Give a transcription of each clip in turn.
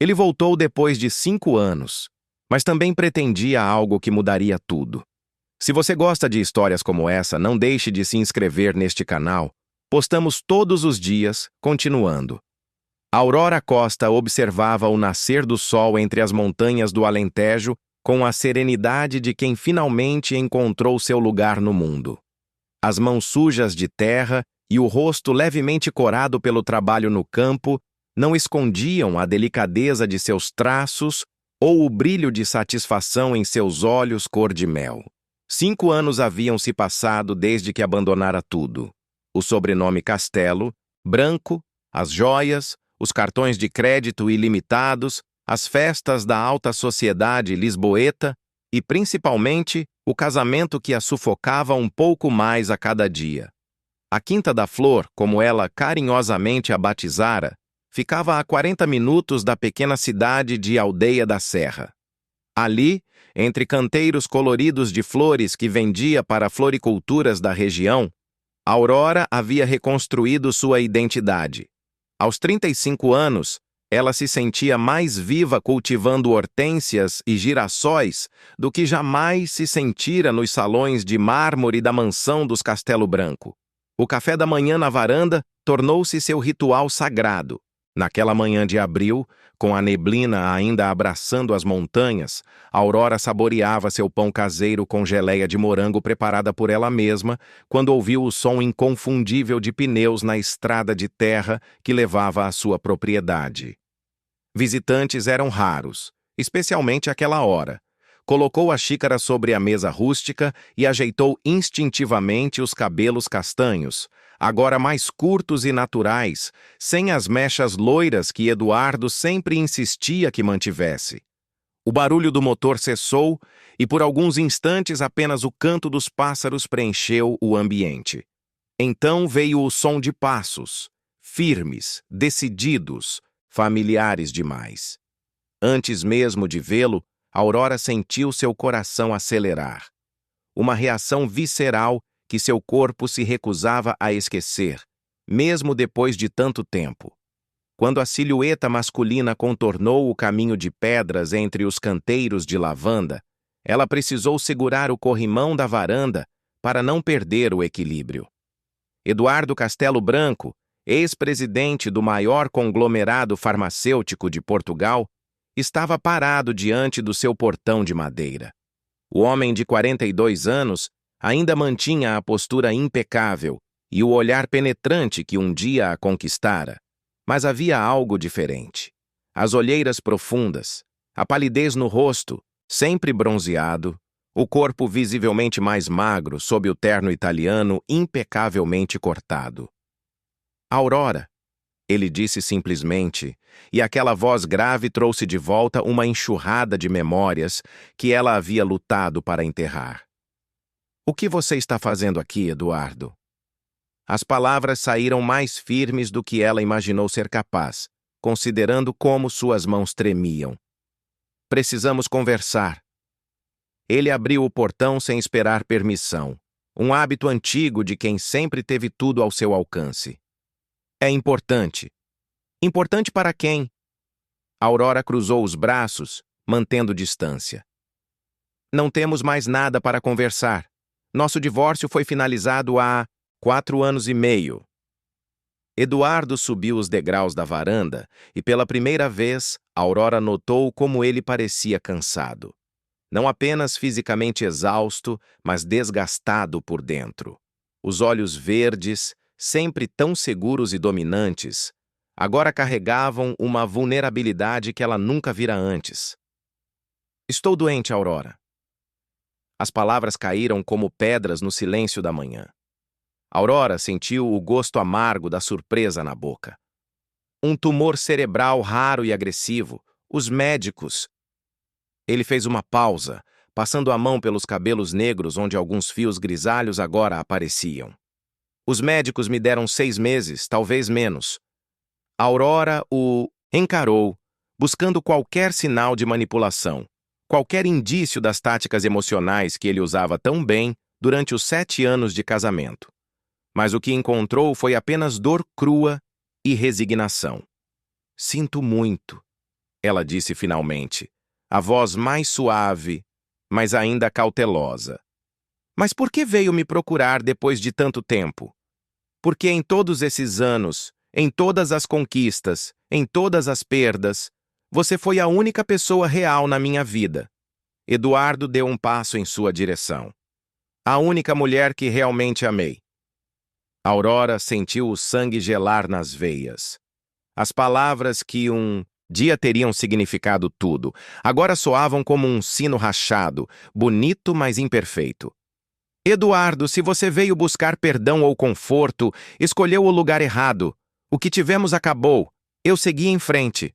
Ele voltou depois de 5 anos, mas também pretendia algo que mudaria tudo. Se você gosta de histórias como essa, não deixe de se inscrever neste canal. Postamos todos os dias, continuando. Aurora Costa observava o nascer do sol entre as montanhas do Alentejo com a serenidade de quem finalmente encontrou seu lugar no mundo. As mãos sujas de terra e o rosto levemente corado pelo trabalho no campo não escondiam a delicadeza de seus traços ou o brilho de satisfação em seus olhos cor de mel. 5 anos haviam se passado desde que abandonara tudo. O sobrenome Castelo, Branco, as joias, os cartões de crédito ilimitados, as festas da alta sociedade lisboeta e, principalmente, o casamento que a sufocava um pouco mais a cada dia. A Quinta da Flor, como ela carinhosamente a batizara, ficava a 40 minutos da pequena cidade de Aldeia da Serra. Ali, entre canteiros coloridos de flores que vendia para floriculturas da região, Aurora havia reconstruído sua identidade. Aos 35 anos, ela se sentia mais viva cultivando hortênsias e girassóis do que jamais se sentira nos salões de mármore da mansão dos Castelo Branco. O café da manhã na varanda tornou-se seu ritual sagrado. Naquela manhã de abril, com a neblina ainda abraçando as montanhas, Aurora saboreava seu pão caseiro com geleia de morango preparada por ela mesma, quando ouviu o som inconfundível de pneus na estrada de terra que levava à sua propriedade. Visitantes eram raros, especialmente àquela hora. Colocou a xícara sobre a mesa rústica e ajeitou instintivamente os cabelos castanhos, agora mais curtos e naturais, sem as mechas loiras que Eduardo sempre insistia que mantivesse. O barulho do motor cessou e por alguns instantes apenas o canto dos pássaros preencheu o ambiente. Então veio o som de passos, firmes, decididos, familiares demais. Antes mesmo de vê-lo, Aurora sentiu seu coração acelerar. Uma reação visceral que seu corpo se recusava a esquecer, mesmo depois de tanto tempo. Quando a silhueta masculina contornou o caminho de pedras entre os canteiros de lavanda, ela precisou segurar o corrimão da varanda para não perder o equilíbrio. Eduardo Castelo Branco, ex-presidente do maior conglomerado farmacêutico de Portugal, estava parado diante do seu portão de madeira. O homem de 42 anos ainda mantinha a postura impecável e o olhar penetrante que um dia a conquistara. Mas havia algo diferente. As olheiras profundas, a palidez no rosto, sempre bronzeado, o corpo visivelmente mais magro sob o terno italiano impecavelmente cortado. Aurora, ele disse simplesmente, e aquela voz grave trouxe de volta uma enxurrada de memórias que ela havia lutado para enterrar. O que você está fazendo aqui, Eduardo? As palavras saíram mais firmes do que ela imaginou ser capaz, considerando como suas mãos tremiam. Precisamos conversar. Ele abriu o portão sem esperar permissão, um hábito antigo de quem sempre teve tudo ao seu alcance. É importante. Importante para quem? Aurora cruzou os braços, mantendo distância. Não temos mais nada para conversar. Nosso divórcio foi finalizado há 4 anos e meio. Eduardo subiu os degraus da varanda e, pela primeira vez, Aurora notou como ele parecia cansado. Não apenas fisicamente exausto, mas desgastado por dentro. Os olhos verdes, sempre tão seguros e dominantes, agora carregavam uma vulnerabilidade que ela nunca vira antes. Estou doente, Aurora. As palavras caíram como pedras no silêncio da manhã. Aurora sentiu o gosto amargo da surpresa na boca. Um tumor cerebral raro e agressivo. Os médicos... Ele fez uma pausa, passando a mão pelos cabelos negros onde alguns fios grisalhos agora apareciam. Os médicos me deram 6 meses, talvez menos. Aurora o encarou, buscando qualquer sinal de manipulação, qualquer indício das táticas emocionais que ele usava tão bem durante os 7 anos de casamento. Mas o que encontrou foi apenas dor crua e resignação. Sinto muito. ela disse finalmente, a voz mais suave, mas ainda cautelosa. Mas por que veio me procurar depois de tanto tempo? Porque em todos esses anos, em todas as conquistas, em todas as perdas, você foi a única pessoa real na minha vida. Eduardo deu um passo em sua direção. A única mulher que realmente amei. Aurora sentiu o sangue gelar nas veias. As palavras que um dia teriam significado tudo, agora soavam como um sino rachado, bonito, mas imperfeito. Eduardo, se você veio buscar perdão ou conforto, escolheu o lugar errado. O que tivemos acabou. Eu segui em frente.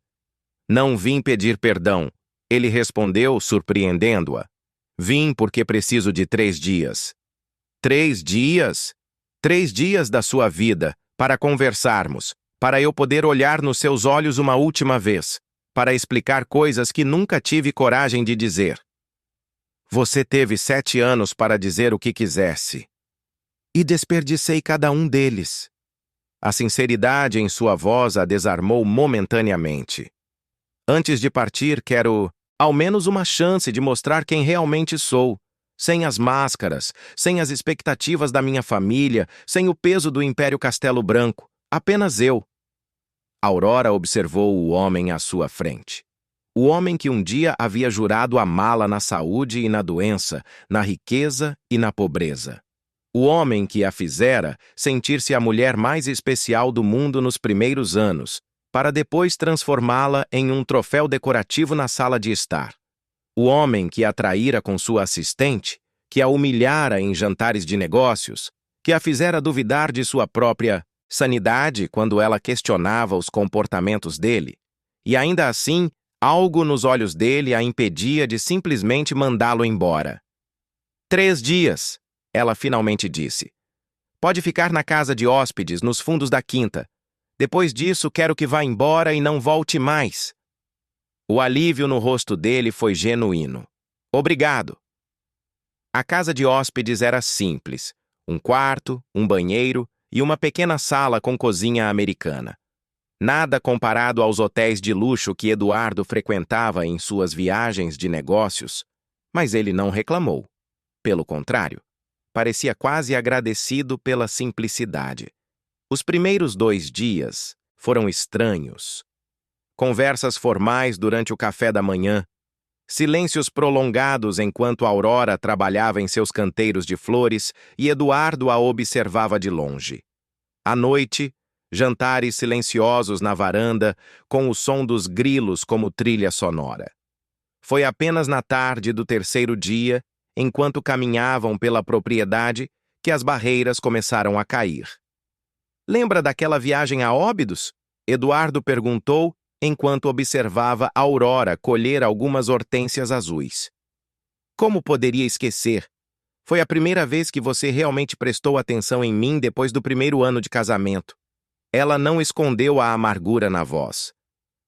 Não vim pedir perdão. Ele respondeu, surpreendendo-a. Vim porque preciso de 3 dias. 3 dias? 3 dias da sua vida, para conversarmos, para eu poder olhar nos seus olhos uma última vez, para explicar coisas que nunca tive coragem de dizer. Você teve 7 anos para dizer o que quisesse. E desperdicei cada um deles. A sinceridade em sua voz a desarmou momentaneamente. Antes de partir, quero, ao menos, uma chance de mostrar quem realmente sou, sem as máscaras, sem as expectativas da minha família, sem o peso do Império Castelo Branco, apenas eu. Aurora observou o homem à sua frente. O homem que um dia havia jurado amá-la na saúde e na doença, na riqueza e na pobreza. O homem que a fizera sentir-se a mulher mais especial do mundo nos primeiros anos, para depois transformá-la em um troféu decorativo na sala de estar. O homem que a traíra com sua assistente, que a humilhara em jantares de negócios, que a fizera duvidar de sua própria sanidade quando ela questionava os comportamentos dele, e ainda assim, algo nos olhos dele a impedia de simplesmente mandá-lo embora. 3 dias, ela finalmente disse. Pode ficar na casa de hóspedes, nos fundos da quinta. Depois disso, quero que vá embora e não volte mais. O alívio no rosto dele foi genuíno. Obrigado. A casa de hóspedes era simples. Um quarto, um banheiro e uma pequena sala com cozinha americana. Nada comparado aos hotéis de luxo que Eduardo frequentava em suas viagens de negócios, mas ele não reclamou. Pelo contrário, parecia quase agradecido pela simplicidade. Os primeiros 2 dias foram estranhos. Conversas formais durante o café da manhã, silêncios prolongados enquanto Aurora trabalhava em seus canteiros de flores e Eduardo a observava de longe. À noite, jantares silenciosos na varanda, com o som dos grilos como trilha sonora. Foi apenas na tarde do 3º dia, enquanto caminhavam pela propriedade, que as barreiras começaram a cair. Lembra daquela viagem a Óbidos? Eduardo perguntou, enquanto observava Aurora colher algumas hortênsias azuis. Como poderia esquecer? Foi a primeira vez que você realmente prestou atenção em mim depois do 1º ano de casamento. Ela não escondeu a amargura na voz.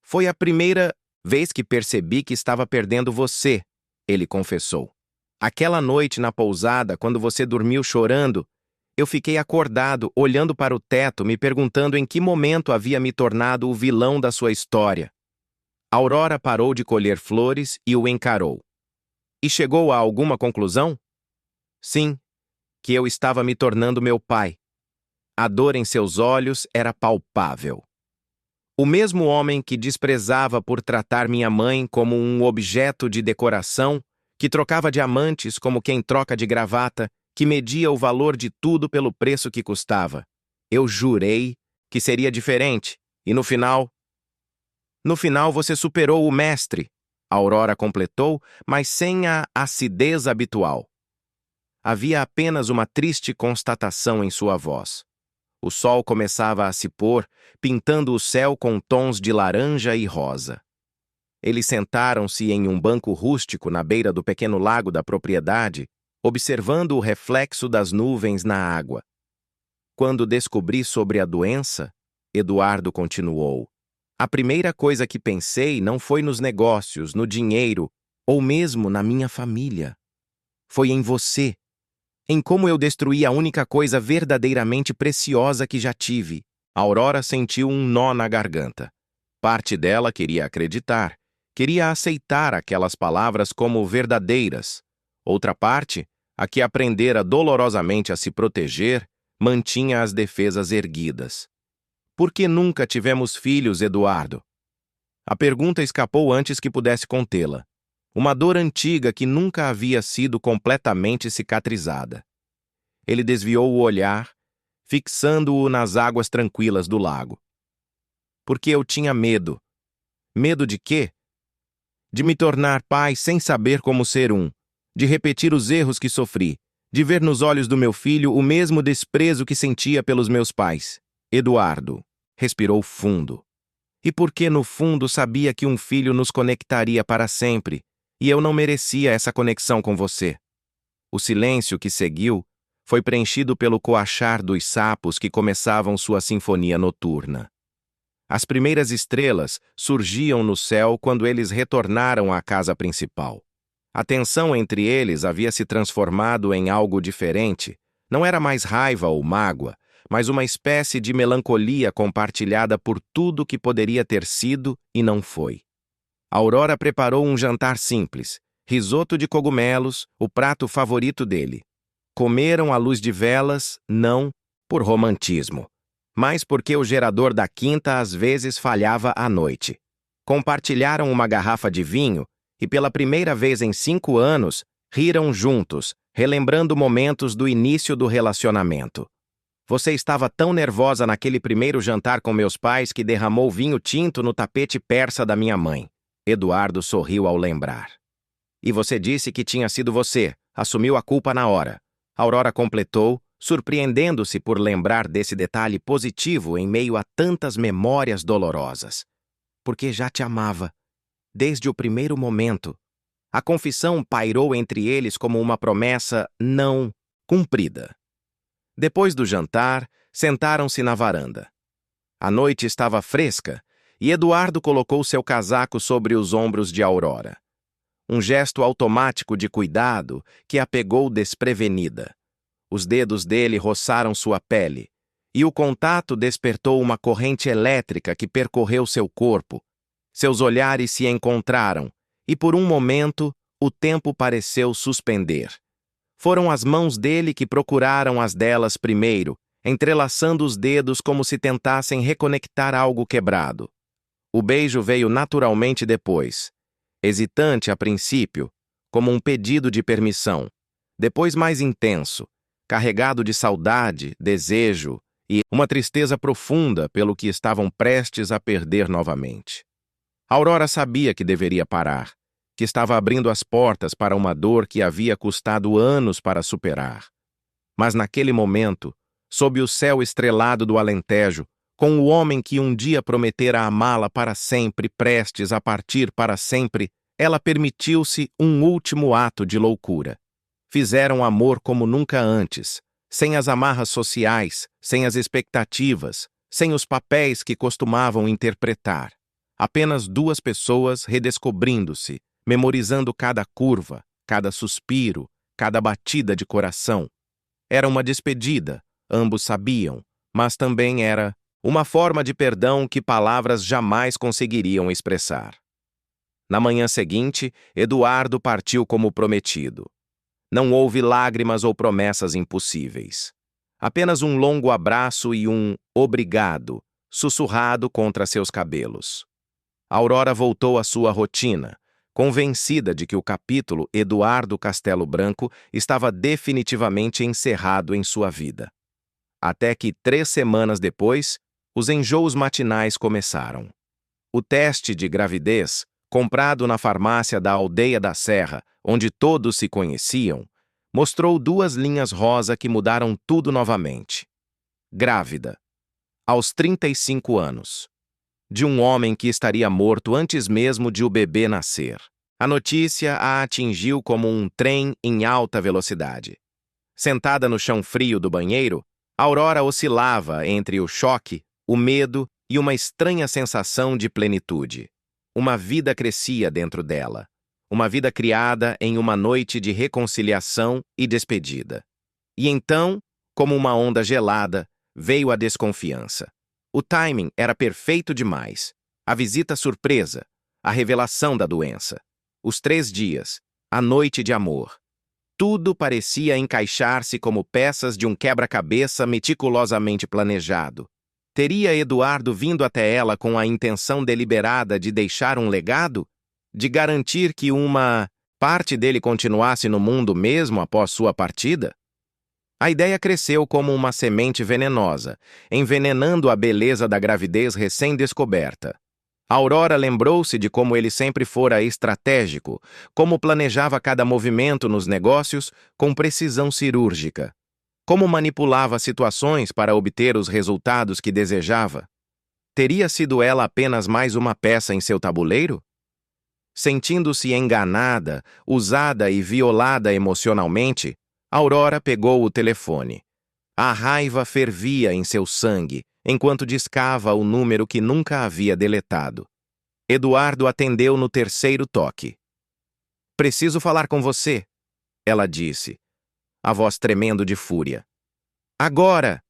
Foi a primeira vez que percebi que estava perdendo você, ele confessou. Aquela noite na pousada, quando você dormiu chorando, eu fiquei acordado, olhando para o teto, me perguntando em que momento havia me tornado o vilão da sua história. Aurora parou de colher flores e o encarou. E chegou a alguma conclusão? Sim, que eu estava me tornando meu pai. A dor em seus olhos era palpável. O mesmo homem que desprezava por tratar minha mãe como um objeto de decoração, que trocava diamantes como quem troca de gravata, que media o valor de tudo pelo preço que custava. Eu jurei que seria diferente, e no final... No final você superou o mestre, Aurora completou, mas sem a acidez habitual. Havia apenas uma triste constatação em sua voz. O sol começava a se pôr, pintando o céu com tons de laranja e rosa. Eles sentaram-se em um banco rústico na beira do pequeno lago da propriedade, observando o reflexo das nuvens na água. Quando descobri sobre a doença, Eduardo continuou, a primeira coisa que pensei não foi nos negócios, no dinheiro, ou mesmo na minha família. Foi em você, em como eu destruí a única coisa verdadeiramente preciosa que já tive. Aurora sentiu um nó na garganta. Parte dela queria acreditar, queria aceitar aquelas palavras como verdadeiras. Outra parte, a que aprendera dolorosamente a se proteger, mantinha as defesas erguidas. Por que nunca tivemos filhos, Eduardo? A pergunta escapou antes que pudesse contê-la. Uma dor antiga que nunca havia sido completamente cicatrizada. Ele desviou o olhar, fixando-o nas águas tranquilas do lago. Porque eu tinha medo. Medo de quê? De me tornar pai sem saber como ser um, de repetir os erros que sofri, de ver nos olhos do meu filho o mesmo desprezo que sentia pelos meus pais. Eduardo respirou fundo. E porque no fundo sabia que um filho nos conectaria para sempre, e eu não merecia essa conexão com você. O silêncio que seguiu foi preenchido pelo coachar dos sapos que começavam sua sinfonia noturna. As primeiras estrelas surgiam no céu quando eles retornaram à casa principal. A tensão entre eles havia se transformado em algo diferente. Não era mais raiva ou mágoa, mas uma espécie de melancolia compartilhada por tudo que poderia ter sido e não foi. Aurora preparou um jantar simples, risoto de cogumelos, o prato favorito dele. Comeram à luz de velas, não por romantismo, mas porque o gerador da quinta às vezes falhava à noite. Compartilharam uma garrafa de vinho e, pela primeira vez em 5 anos, riram juntos, relembrando momentos do início do relacionamento. Você estava tão nervosa naquele primeiro jantar com meus pais que derramou vinho tinto no tapete persa da minha mãe. Eduardo sorriu ao lembrar. E você disse que tinha sido você, assumiu a culpa na hora. Aurora completou, surpreendendo-se por lembrar desse detalhe positivo em meio a tantas memórias dolorosas. Porque já te amava. Desde o primeiro momento. A confissão pairou entre eles como uma promessa não cumprida. Depois do jantar, sentaram-se na varanda. A noite estava fresca e Eduardo colocou seu casaco sobre os ombros de Aurora. Um gesto automático de cuidado que a pegou desprevenida. Os dedos dele roçaram sua pele, e o contato despertou uma corrente elétrica que percorreu seu corpo. Seus olhares se encontraram, e por um momento, o tempo pareceu suspender. Foram as mãos dele que procuraram as delas primeiro, entrelaçando os dedos como se tentassem reconectar algo quebrado. O beijo veio naturalmente depois, hesitante a princípio, como um pedido de permissão, depois mais intenso, carregado de saudade, desejo e uma tristeza profunda pelo que estavam prestes a perder novamente. Aurora sabia que deveria parar, que estava abrindo as portas para uma dor que havia custado anos para superar. Mas naquele momento, sob o céu estrelado do Alentejo, com o homem que um dia prometera amá-la para sempre, prestes a partir para sempre, ela permitiu-se um último ato de loucura. Fizeram amor como nunca antes, sem as amarras sociais, sem as expectativas, sem os papéis que costumavam interpretar. Apenas duas pessoas redescobrindo-se, memorizando cada curva, cada suspiro, cada batida de coração. Era uma despedida, ambos sabiam, mas também era uma forma de perdão que palavras jamais conseguiriam expressar. Na manhã seguinte, Eduardo partiu como prometido. Não houve lágrimas ou promessas impossíveis. Apenas um longo abraço e um obrigado, sussurrado contra seus cabelos. Aurora voltou à sua rotina, convencida de que o capítulo Eduardo Castelo Branco estava definitivamente encerrado em sua vida. Até que 3 semanas depois, os enjoos matinais começaram. O teste de gravidez, comprado na farmácia da Aldeia da Serra, onde todos se conheciam, mostrou 2 linhas rosa que mudaram tudo novamente. Grávida. Aos 35 anos. De um homem que estaria morto antes mesmo de o bebê nascer. A notícia a atingiu como um trem em alta velocidade. Sentada no chão frio do banheiro, Aurora oscilava entre o choque, o medo e uma estranha sensação de plenitude. Uma vida crescia dentro dela. Uma vida criada em uma noite de reconciliação e despedida. E então, como uma onda gelada, veio a desconfiança. O timing era perfeito demais. A visita surpresa, a revelação da doença, os 3 dias, a noite de amor. Tudo parecia encaixar-se como peças de um quebra-cabeça meticulosamente planejado. Teria Eduardo vindo até ela com a intenção deliberada de deixar um legado? De garantir que uma parte dele continuasse no mundo mesmo após sua partida? A ideia cresceu como uma semente venenosa, envenenando a beleza da gravidez recém-descoberta. Aurora lembrou-se de como ele sempre fora estratégico, como planejava cada movimento nos negócios com precisão cirúrgica, como manipulava situações para obter os resultados que desejava. Teria sido ela apenas mais uma peça em seu tabuleiro? Sentindo-se enganada, usada e violada emocionalmente, Aurora pegou o telefone. A raiva fervia em seu sangue, enquanto discava o número que nunca havia deletado. Eduardo atendeu no 3º toque. "Preciso falar com você", ela disse, a voz tremendo de fúria. "Agora!"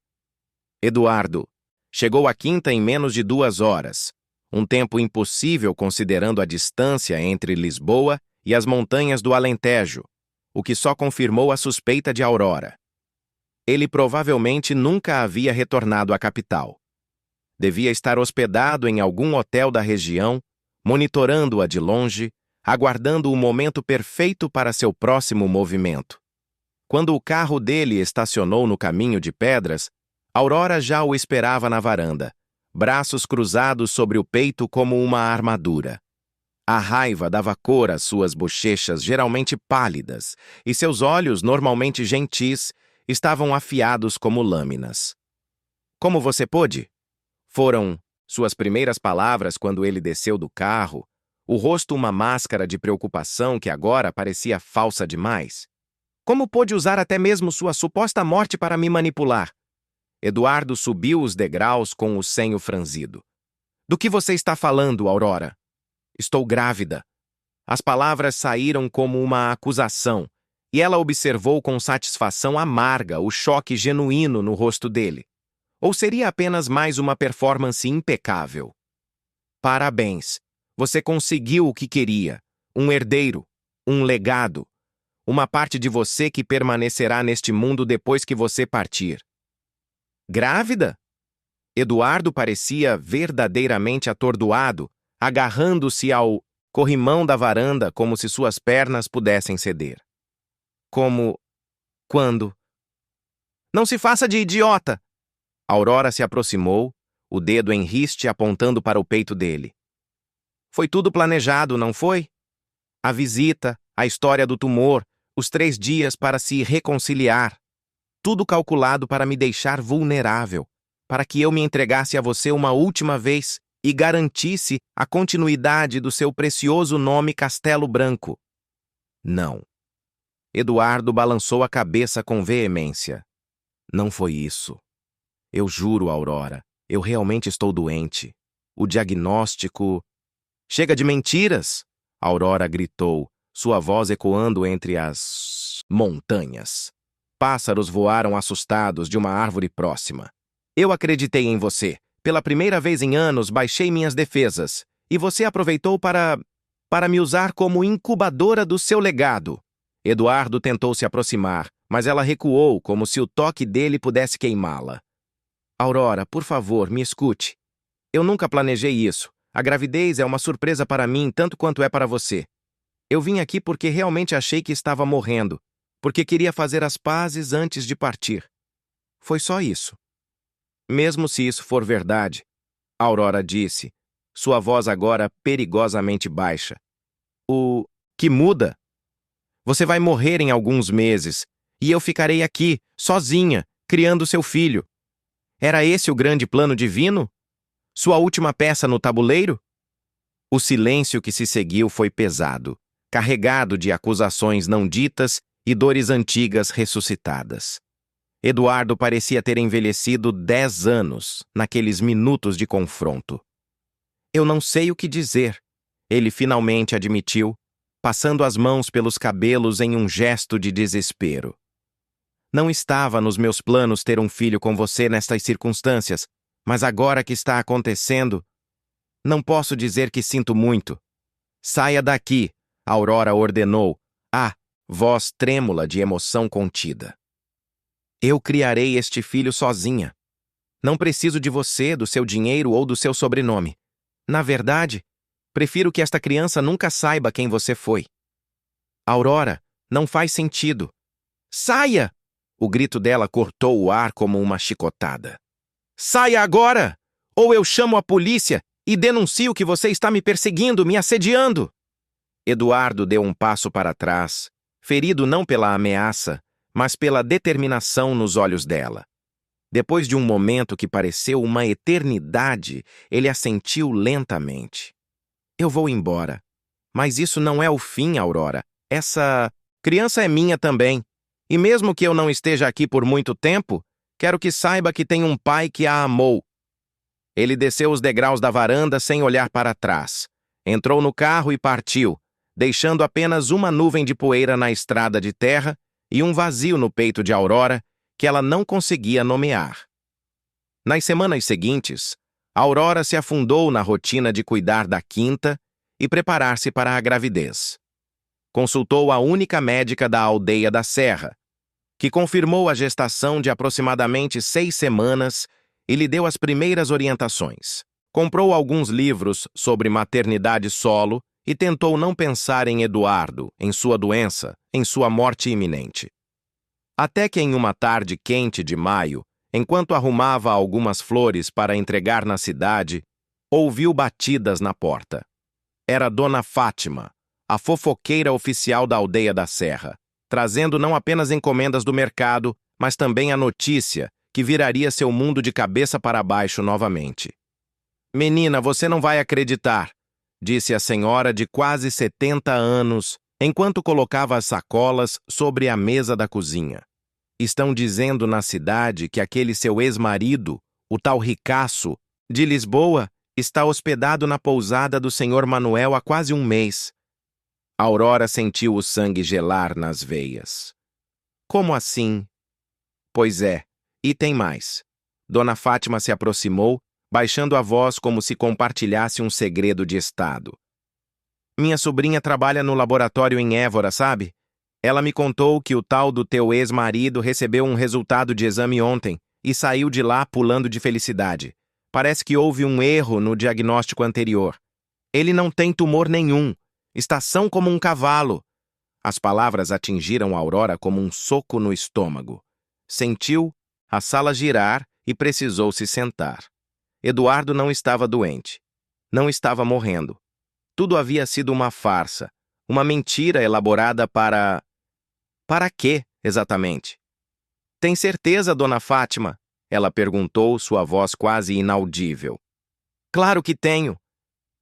Eduardo. Chegou à quinta em menos de 2 horas. Um tempo impossível considerando a distância entre Lisboa e as montanhas do Alentejo, o que só confirmou a suspeita de Aurora. Ele provavelmente nunca havia retornado à capital. Devia estar hospedado em algum hotel da região, monitorando-a de longe, aguardando o momento perfeito para seu próximo movimento. Quando o carro dele estacionou no caminho de pedras, Aurora já o esperava na varanda, braços cruzados sobre o peito como uma armadura. A raiva dava cor às suas bochechas geralmente pálidas, e seus olhos, normalmente gentis, estavam afiados como lâminas. "Como você pôde?" Foram suas primeiras palavras quando ele desceu do carro, o rosto uma máscara de preocupação que agora parecia falsa demais. "Como pôde usar até mesmo sua suposta morte para me manipular?" Eduardo subiu os degraus com o senho franzido. "Do que você está falando, Aurora?" "Estou grávida." As palavras saíram como uma acusação, e ela observou com satisfação amarga o choque genuíno no rosto dele. Ou seria apenas mais uma performance impecável? "Parabéns! Você conseguiu o que queria. Um herdeiro, um legado, uma parte de você que permanecerá neste mundo depois que você partir." "Grávida?" Eduardo parecia verdadeiramente atordoado, agarrando-se ao corrimão da varanda como se suas pernas pudessem ceder. "Como? Quando?" "Não se faça de idiota!" Aurora se aproximou, o dedo em riste apontando para o peito dele. "Foi tudo planejado, não foi? A visita, a história do tumor, os 3 dias para se reconciliar. Tudo calculado para me deixar vulnerável, para que eu me entregasse a você uma última vez e garantisse a continuidade do seu precioso nome Castelo Branco." "Não." Eduardo balançou a cabeça com veemência. "Não foi isso. Eu juro, Aurora, eu realmente estou doente. O diagnóstico..." "Chega de mentiras!" Aurora gritou, sua voz ecoando entre as montanhas. Pássaros voaram assustados de uma árvore próxima. "Eu acreditei em você. Pela primeira vez em anos, baixei minhas defesas. E você aproveitou para me usar como incubadora do seu legado." Eduardo tentou se aproximar, mas ela recuou como se o toque dele pudesse queimá-la. "Aurora, por favor, me escute. Eu nunca planejei isso. A gravidez é uma surpresa para mim tanto quanto é para você. Eu vim aqui porque realmente achei que estava morrendo, porque queria fazer as pazes antes de partir. Foi só isso." "Mesmo se isso for verdade", Aurora disse, sua voz agora perigosamente baixa. "O que muda? Você vai morrer em alguns meses, e eu ficarei aqui, sozinha, criando seu filho. Era esse o grande plano divino? Sua última peça no tabuleiro?" O silêncio que se seguiu foi pesado, carregado de acusações não ditas e dores antigas ressuscitadas. Eduardo parecia ter envelhecido 10 anos naqueles minutos de confronto. "Eu não sei o que dizer", ele finalmente admitiu, passando as mãos pelos cabelos em um gesto de desespero. "Não estava nos meus planos ter um filho com você nestas circunstâncias, mas agora que está acontecendo, não posso dizer que sinto muito." Saia daqui, Aurora ordenou, voz trêmula de emoção contida. Eu criarei este filho sozinha. Não preciso de você, do seu dinheiro ou do seu sobrenome. Na verdade, prefiro que esta criança nunca saiba quem você foi. Aurora, não faz sentido. Saia! O grito dela cortou o ar como uma chicotada. Saia agora! Ou eu chamo a polícia e denuncio que você está me perseguindo, me assediando! Eduardo deu um passo para trás, ferido não pela ameaça, mas pela determinação nos olhos dela. Depois de um momento que pareceu uma eternidade, ele assentiu lentamente. Eu vou embora. Mas isso não é o fim, Aurora. Essa criança é minha também. E mesmo que eu não esteja aqui por muito tempo, quero que saiba que tem um pai que a amou. Ele desceu os degraus da varanda sem olhar para trás. Entrou no carro e partiu, deixando apenas uma nuvem de poeira na estrada de terra e um vazio no peito de Aurora que ela não conseguia nomear. Nas semanas seguintes, Aurora se afundou na rotina de cuidar da quinta e preparar-se para a gravidez. Consultou a única médica da aldeia da Serra, que confirmou a gestação de aproximadamente 6 semanas e lhe deu as primeiras orientações. Comprou alguns livros sobre maternidade solo e tentou não pensar em Eduardo, em sua doença, em sua morte iminente. Até que em uma tarde quente de maio, enquanto arrumava algumas flores para entregar na cidade, ouviu batidas na porta. Era Dona Fátima, a fofoqueira oficial da aldeia da Serra, trazendo não apenas encomendas do mercado, mas também a notícia que viraria seu mundo de cabeça para baixo novamente. Menina, você não vai acreditar, disse a senhora de quase 70 anos, enquanto colocava as sacolas sobre a mesa da cozinha. Estão dizendo na cidade que aquele seu ex-marido, o tal Ricaço, de Lisboa, está hospedado na pousada do senhor Manuel há quase um mês. Aurora sentiu o sangue gelar nas veias. Como assim? Pois é, e tem mais. Dona Fátima se aproximou, baixando a voz como se compartilhasse um segredo de estado. Minha sobrinha trabalha no laboratório em Évora, sabe? Ela me contou que o tal do teu ex-marido recebeu um resultado de exame ontem e saiu de lá pulando de felicidade. Parece que houve um erro no diagnóstico anterior. Ele não tem tumor nenhum. Está são como um cavalo. As palavras atingiram Aurora como um soco no estômago. Sentiu a sala girar e precisou se sentar. Eduardo não estava doente. Não estava morrendo. Tudo havia sido uma farsa, uma mentira elaborada para... Para quê, exatamente? Tem certeza, Dona Fátima? Ela perguntou, sua voz quase inaudível. Claro que tenho.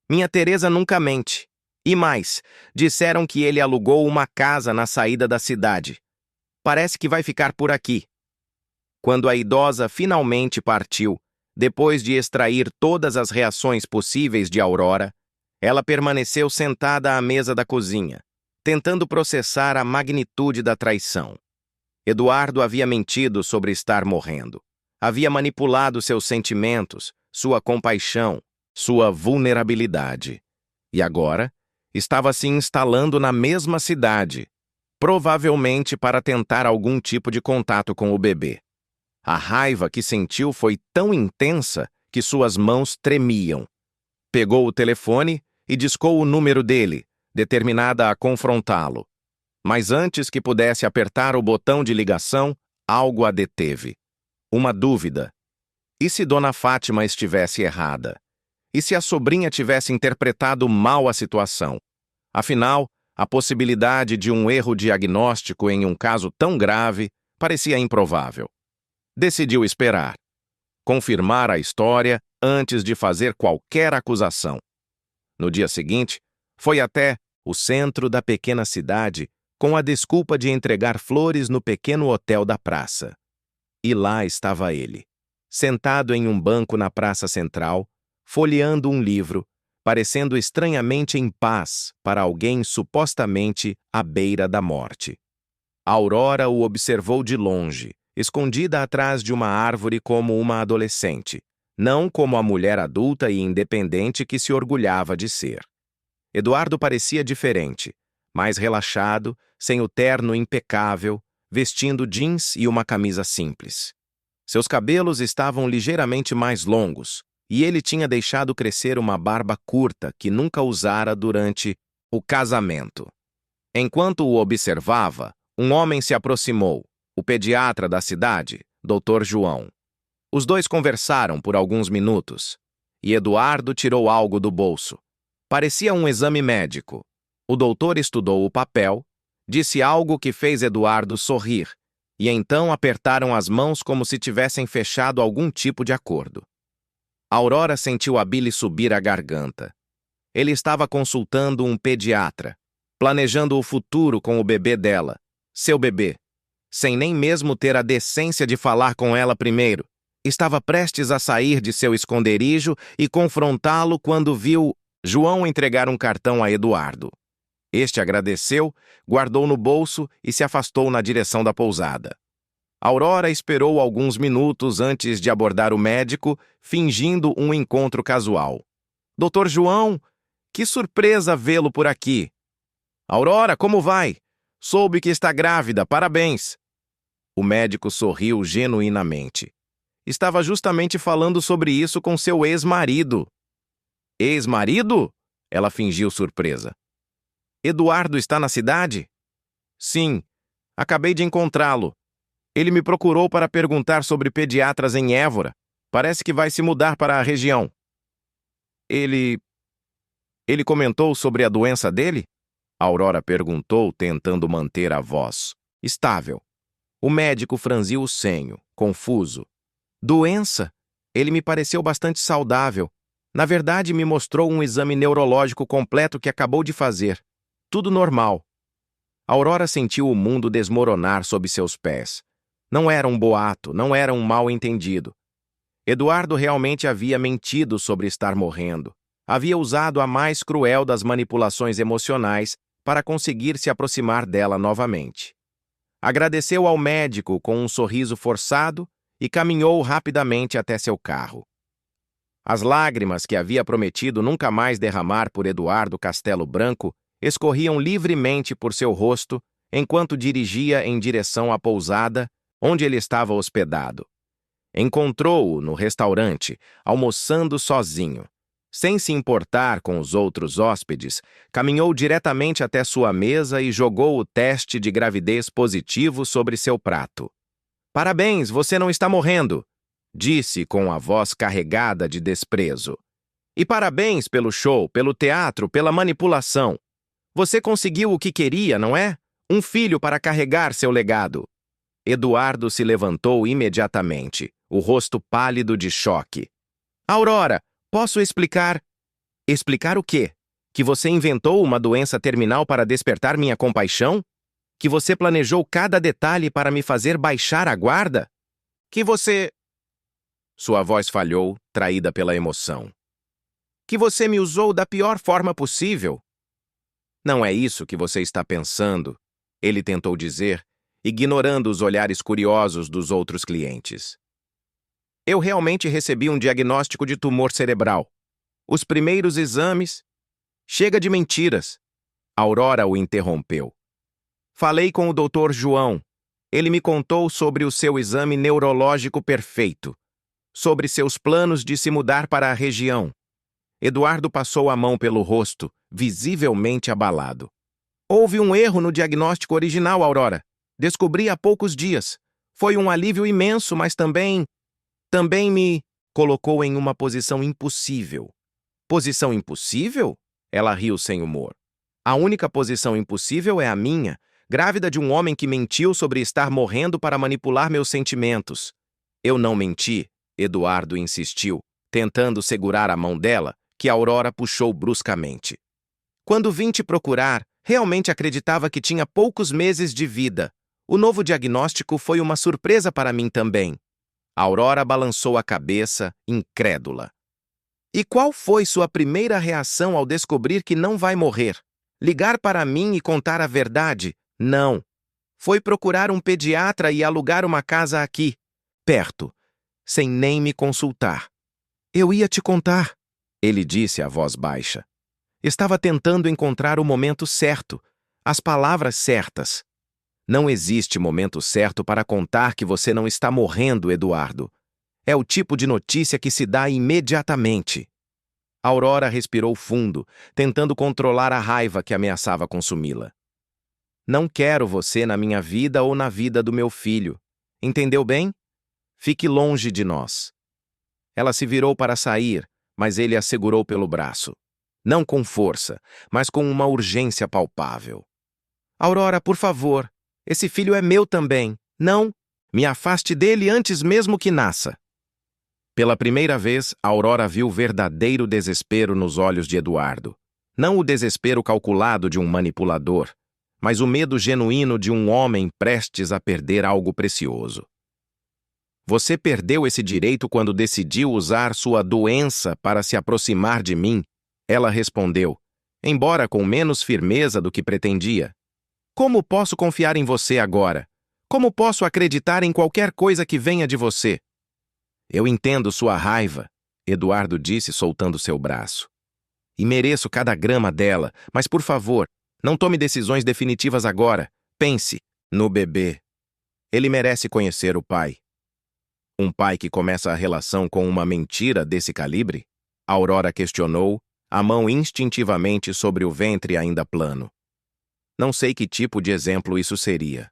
Minha Teresa nunca mente. E mais, disseram que ele alugou uma casa na saída da cidade. Parece que vai ficar por aqui. Quando a idosa finalmente partiu, depois de extrair todas as reações possíveis de Aurora, ela permaneceu sentada à mesa da cozinha, tentando processar a magnitude da traição. Eduardo havia mentido sobre estar morrendo. Havia manipulado seus sentimentos, sua compaixão, sua vulnerabilidade. E agora, estava se instalando na mesma cidade, provavelmente para tentar algum tipo de contato com o bebê. A raiva que sentiu foi tão intensa que suas mãos tremiam. Pegou o telefone e discou o número dele, determinada a confrontá-lo. Mas antes que pudesse apertar o botão de ligação, algo a deteve. Uma dúvida. E se Dona Fátima estivesse errada? E se a sobrinha tivesse interpretado mal a situação? Afinal, a possibilidade de um erro diagnóstico em um caso tão grave parecia improvável. Decidiu esperar. Confirmar a história antes de fazer qualquer acusação. No dia seguinte, foi até o centro da pequena cidade com a desculpa de entregar flores no pequeno hotel da praça. E lá estava ele, sentado em um banco na praça central, folheando um livro, parecendo estranhamente em paz para alguém supostamente à beira da morte. Aurora o observou de longe, escondida atrás de uma árvore como uma adolescente, não como a mulher adulta e independente que se orgulhava de ser. Eduardo parecia diferente, mais relaxado, sem o terno impecável, vestindo jeans e uma camisa simples. Seus cabelos estavam ligeiramente mais longos, e ele tinha deixado crescer uma barba curta que nunca usara durante o casamento. Enquanto o observava, um homem se aproximou, o pediatra da cidade, Dr. João. Os dois conversaram por alguns minutos, e Eduardo tirou algo do bolso. Parecia um exame médico. O doutor estudou o papel, disse algo que fez Eduardo sorrir, e então apertaram as mãos como se tivessem fechado algum tipo de acordo. Aurora sentiu a bile subir à garganta. Ele estava consultando um pediatra, planejando o futuro com o bebê dela, seu bebê, sem nem mesmo ter a decência de falar com ela primeiro. Estava prestes a sair de seu esconderijo e confrontá-lo quando viu João entregar um cartão a Eduardo. Este agradeceu, guardou no bolso e se afastou na direção da pousada. Aurora esperou alguns minutos antes de abordar o médico, fingindo um encontro casual. Doutor João, que surpresa vê-lo por aqui. Aurora, como vai? Soube que está grávida, parabéns. O médico sorriu genuinamente. Estava justamente falando sobre isso com seu ex-marido. Ex-marido? Ela fingiu surpresa. Eduardo está na cidade? Sim, acabei de encontrá-lo. Ele me procurou para perguntar sobre pediatras em Évora. Parece que vai se mudar para a região. Ele comentou sobre a doença dele? Aurora perguntou, tentando manter a voz estável. O médico franziu o senho, confuso. Doença? Ele me pareceu bastante saudável. Na verdade, me mostrou um exame neurológico completo que acabou de fazer. Tudo normal. Aurora sentiu o mundo desmoronar sob seus pés. Não era um boato, não era um mal-entendido. Eduardo realmente havia mentido sobre estar morrendo. Havia usado a mais cruel das manipulações emocionais para conseguir se aproximar dela novamente. Agradeceu ao médico com um sorriso forçado e caminhou rapidamente até seu carro. As lágrimas que havia prometido nunca mais derramar por Eduardo Castelo Branco escorriam livremente por seu rosto enquanto dirigia em direção à pousada onde ele estava hospedado. Encontrou-o no restaurante, almoçando sozinho. Sem se importar com os outros hóspedes, caminhou diretamente até sua mesa e jogou o teste de gravidez positivo sobre seu prato. Parabéns, você não está morrendo, disse com a voz carregada de desprezo. E parabéns pelo show, pelo teatro, pela manipulação. Você conseguiu o que queria, não é? Um filho para carregar seu legado. Eduardo se levantou imediatamente, o rosto pálido de choque. Aurora, posso explicar? Explicar o quê? Que você inventou uma doença terminal para despertar minha compaixão? Que você planejou cada detalhe para me fazer baixar a guarda? Que você... Sua voz falhou, traída pela emoção. Que você me usou da pior forma possível? Não é isso que você está pensando, ele tentou dizer, ignorando os olhares curiosos dos outros clientes. Eu realmente recebi um diagnóstico de tumor cerebral. Os primeiros exames... Chega de mentiras. Aurora o interrompeu. Falei com o Dr. João. Ele me contou sobre o seu exame neurológico perfeito, sobre seus planos de se mudar para a região. Eduardo passou a mão pelo rosto, visivelmente abalado. Houve um erro no diagnóstico original, Aurora. Descobri há poucos dias. Foi um alívio imenso, mas também me colocou em uma posição impossível. Posição impossível? Ela riu sem humor. A única posição impossível é a minha, grávida de um homem que mentiu sobre estar morrendo para manipular meus sentimentos. Eu não menti, Eduardo insistiu, tentando segurar a mão dela, que Aurora puxou bruscamente. Quando vim te procurar, realmente acreditava que tinha poucos meses de vida. O novo diagnóstico foi uma surpresa para mim também. Aurora balançou a cabeça, incrédula. E qual foi sua primeira reação ao descobrir que não vai morrer? Ligar para mim e contar a verdade? Não. Foi procurar um pediatra e alugar uma casa aqui, perto, sem nem me consultar. Eu ia te contar, ele disse a voz baixa. Estava tentando encontrar o momento certo, as palavras certas. Não existe momento certo para contar que você não está morrendo, Eduardo. É o tipo de notícia que se dá imediatamente. Aurora respirou fundo, tentando controlar a raiva que ameaçava consumi-la. Não quero você na minha vida ou na vida do meu filho. Entendeu bem? Fique longe de nós. Ela se virou para sair, mas ele a segurou pelo braço. Não com força, mas com uma urgência palpável. Aurora, por favor, esse filho é meu também. Não, me afaste dele antes mesmo que nasça. Pela primeira vez, Aurora viu verdadeiro desespero nos olhos de Eduardo. Não o desespero calculado de um manipulador, mas o medo genuíno de um homem prestes a perder algo precioso. Você perdeu esse direito quando decidiu usar sua doença para se aproximar de mim, ela respondeu, embora com menos firmeza do que pretendia. Como posso confiar em você agora? Como posso acreditar em qualquer coisa que venha de você? Eu entendo sua raiva, Eduardo disse soltando seu braço. E mereço cada grama dela, mas por favor, não tome decisões definitivas agora. Pense no bebê. Ele merece conhecer o pai. Um pai que começa a relação com uma mentira desse calibre? Aurora questionou, a mão instintivamente sobre o ventre ainda plano. Não sei que tipo de exemplo isso seria.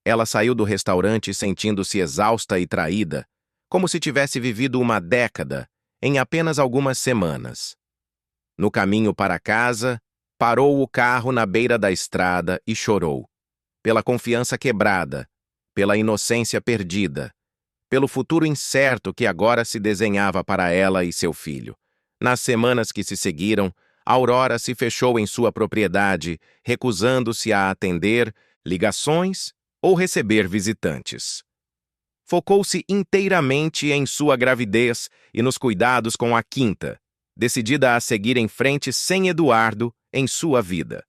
Ela saiu do restaurante sentindo-se exausta e traída, como se tivesse vivido uma década em apenas algumas semanas. No caminho para casa, parou o carro na beira da estrada e chorou. Pela confiança quebrada, pela inocência perdida, pelo futuro incerto que agora se desenhava para ela e seu filho. Nas semanas que se seguiram, Aurora se fechou em sua propriedade, recusando-se a atender ligações ou receber visitantes. Focou-se inteiramente em sua gravidez e nos cuidados com a quinta, decidida a seguir em frente sem Eduardo em sua vida.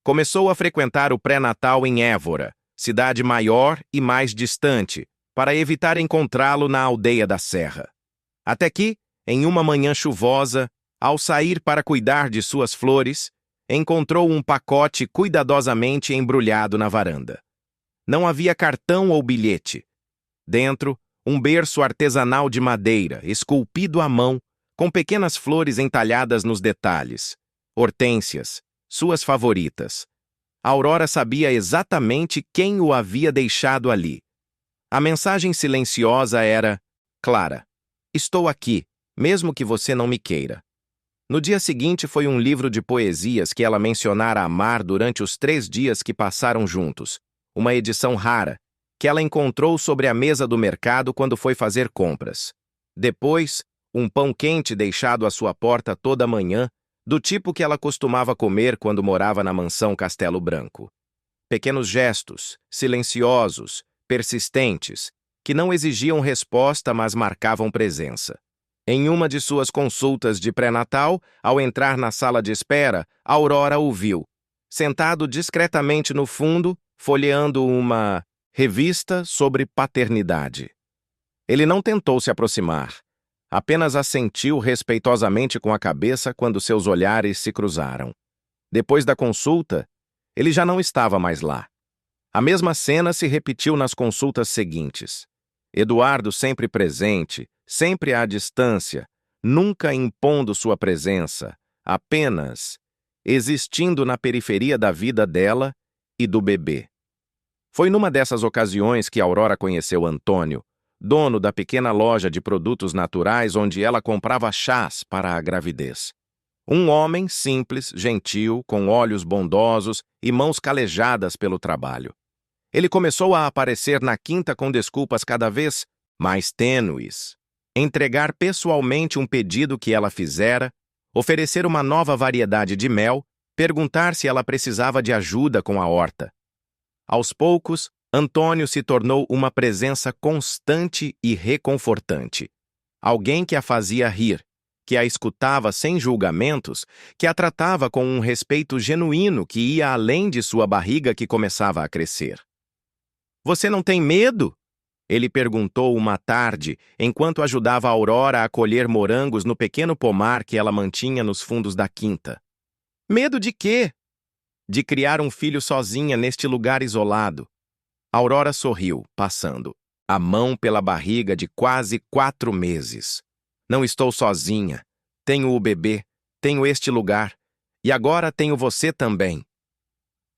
Começou a frequentar o pré-natal em Évora, cidade maior e mais distante, para evitar encontrá-lo na aldeia da Serra. Até que, em uma manhã chuvosa, ao sair para cuidar de suas flores, encontrou um pacote cuidadosamente embrulhado na varanda. Não havia cartão ou bilhete. Dentro, um berço artesanal de madeira, esculpido à mão, com pequenas flores entalhadas nos detalhes. Hortênsias, suas favoritas. Aurora sabia exatamente quem o havia deixado ali. A mensagem silenciosa era: Clara, estou aqui, mesmo que você não me queira. No dia seguinte foi um livro de poesias que ela mencionara amar durante os 3 dias que passaram juntos, uma edição rara, que ela encontrou sobre a mesa do mercado quando foi fazer compras. Depois, um pão quente deixado à sua porta toda manhã, do tipo que ela costumava comer quando morava na mansão Castelo Branco. Pequenos gestos, silenciosos, persistentes, que não exigiam resposta, mas marcavam presença. Em uma de suas consultas de pré-natal, ao entrar na sala de espera, Aurora o viu, sentado discretamente no fundo, folheando uma revista sobre paternidade. Ele não tentou se aproximar, apenas assentiu respeitosamente com a cabeça quando seus olhares se cruzaram. Depois da consulta, ele já não estava mais lá. A mesma cena se repetiu nas consultas seguintes. Eduardo sempre presente, sempre à distância, nunca impondo sua presença, apenas existindo na periferia da vida dela e do bebê. Foi numa dessas ocasiões que Aurora conheceu Antônio, dono da pequena loja de produtos naturais onde ela comprava chás para a gravidez. Um homem simples, gentil, com olhos bondosos e mãos calejadas pelo trabalho. Ele começou a aparecer na quinta com desculpas cada vez mais tênues. Entregar pessoalmente um pedido que ela fizera, oferecer uma nova variedade de mel, perguntar se ela precisava de ajuda com a horta. Aos poucos, Antônio se tornou uma presença constante e reconfortante. Alguém que a fazia rir, que a escutava sem julgamentos, que a tratava com um respeito genuíno que ia além de sua barriga que começava a crescer. Você não tem medo? Ele perguntou uma tarde, enquanto ajudava a Aurora a colher morangos no pequeno pomar que ela mantinha nos fundos da quinta. Medo de quê? De criar um filho sozinha neste lugar isolado. Aurora sorriu, passando a mão pela barriga de quase 4 meses. Não estou sozinha. Tenho o bebê, tenho este lugar, e agora tenho você também.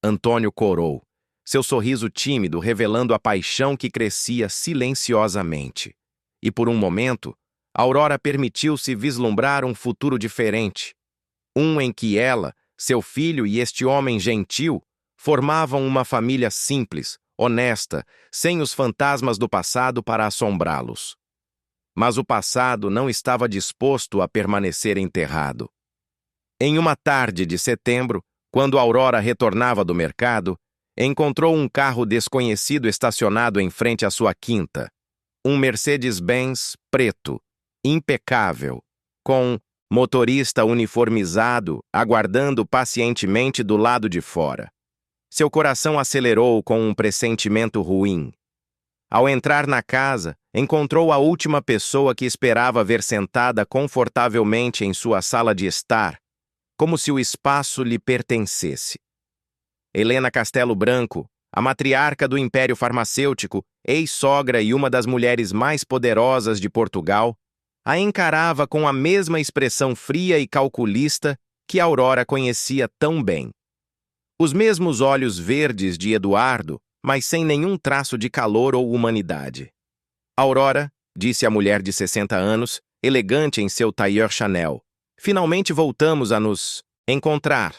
Antônio corou, seu sorriso tímido revelando a paixão que crescia silenciosamente. E por um momento, Aurora permitiu-se vislumbrar um futuro diferente. Um em que ela, seu filho e este homem gentil formavam uma família simples, honesta, sem os fantasmas do passado para assombrá-los. Mas o passado não estava disposto a permanecer enterrado. Em uma tarde de setembro, quando Aurora retornava do mercado, encontrou um carro desconhecido estacionado em frente à sua quinta. Um Mercedes-Benz preto, impecável, com motorista uniformizado aguardando pacientemente do lado de fora. Seu coração acelerou com um pressentimento ruim. Ao entrar na casa, encontrou a última pessoa que esperava ver sentada confortavelmente em sua sala de estar, como se o espaço lhe pertencesse. Helena Castelo Branco, a matriarca do Império Farmacêutico, ex-sogra e uma das mulheres mais poderosas de Portugal, a encarava com a mesma expressão fria e calculista que Aurora conhecia tão bem. Os mesmos olhos verdes de Eduardo, mas sem nenhum traço de calor ou humanidade. Aurora, disse a mulher de 60 anos, elegante em seu tailleur Chanel, finalmente voltamos a nos encontrar.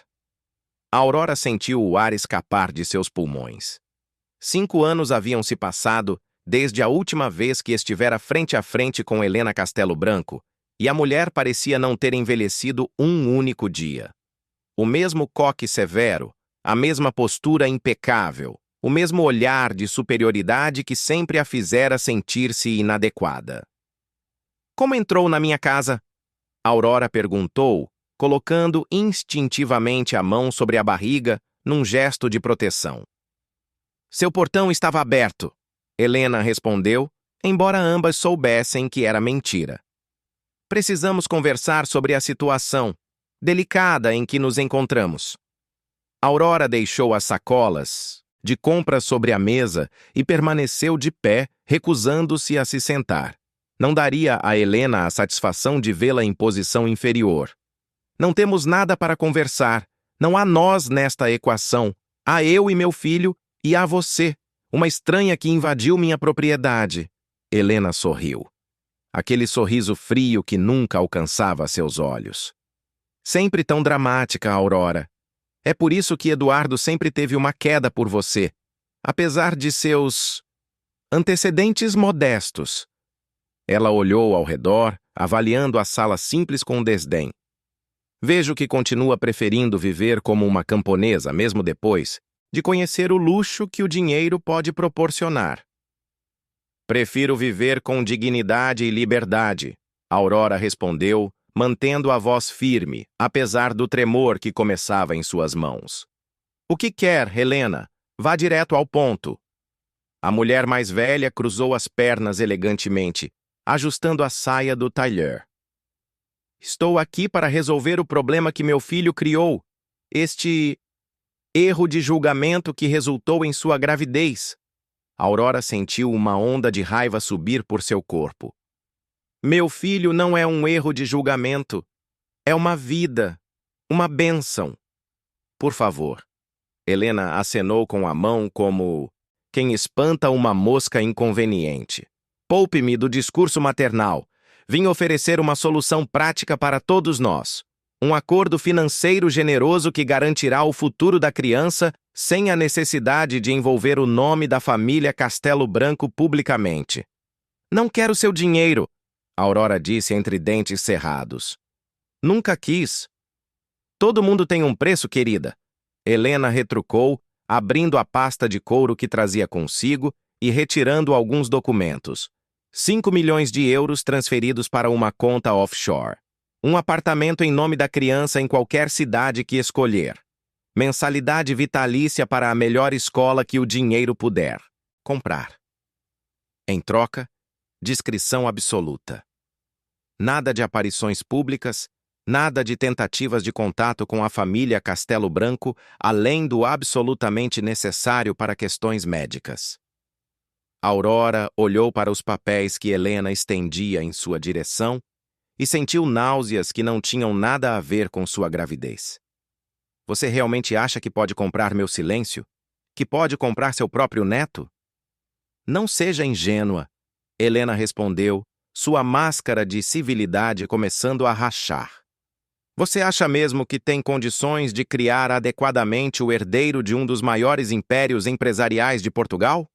Aurora sentiu o ar escapar de seus pulmões. 5 anos haviam se passado desde a última vez que estivera frente a frente com Helena Castelo Branco, e a mulher parecia não ter envelhecido um único dia. O mesmo coque severo, a mesma postura impecável, o mesmo olhar de superioridade que sempre a fizera sentir-se inadequada. Como entrou na minha casa? Aurora perguntou, colocando instintivamente a mão sobre a barriga num gesto de proteção. Seu portão estava aberto, Helena respondeu, embora ambas soubessem que era mentira. Precisamos conversar sobre a situação delicada em que nos encontramos. Aurora deixou as sacolas de compras sobre a mesa e permaneceu de pé, recusando-se a se sentar. Não daria a Helena a satisfação de vê-la em posição inferior. Não temos nada para conversar. Não há nós nesta equação. Há eu e meu filho e há você, uma estranha que invadiu minha propriedade. Helena sorriu. Aquele sorriso frio que nunca alcançava seus olhos. Sempre tão dramática, Aurora. É por isso que Eduardo sempre teve uma queda por você, apesar de seus antecedentes modestos. Ela olhou ao redor, avaliando a sala simples com desdém. Vejo que continua preferindo viver como uma camponesa mesmo depois de conhecer o luxo que o dinheiro pode proporcionar. Prefiro viver com dignidade e liberdade, Aurora respondeu, mantendo a voz firme, apesar do tremor que começava em suas mãos. O que quer, Helena? Vá direto ao ponto. A mulher mais velha cruzou as pernas elegantemente, ajustando a saia do tailleur. Estou aqui para resolver o problema que meu filho criou. Este erro de julgamento que resultou em sua gravidez. Aurora sentiu uma onda de raiva subir por seu corpo. Meu filho não é um erro de julgamento. É uma vida. Uma bênção. Por favor. Helena acenou com a mão como quem espanta uma mosca inconveniente. Poupe-me do discurso maternal. Vim oferecer uma solução prática para todos nós. Um acordo financeiro generoso que garantirá o futuro da criança sem a necessidade de envolver o nome da família Castelo Branco publicamente. Não quero seu dinheiro, Aurora disse entre dentes cerrados. Nunca quis. Todo mundo tem um preço, querida. Helena retrucou, abrindo a pasta de couro que trazia consigo e retirando alguns documentos. 5 milhões de euros transferidos para uma conta offshore. Um apartamento em nome da criança em qualquer cidade que escolher. Mensalidade vitalícia para a melhor escola que o dinheiro puder comprar. Em troca, discrição absoluta. Nada de aparições públicas, Nada de tentativas de contato com a família Castelo Branco, além do absolutamente necessário para questões médicas. Aurora olhou para os papéis que Helena estendia em sua direção e sentiu náuseas que não tinham nada a ver com sua gravidez. Você realmente acha que pode comprar meu silêncio? Que pode comprar seu próprio neto? Não seja ingênua, Helena respondeu, sua máscara de civilidade começando a rachar. Você acha mesmo que tem condições de criar adequadamente o herdeiro de um dos maiores impérios empresariais de Portugal?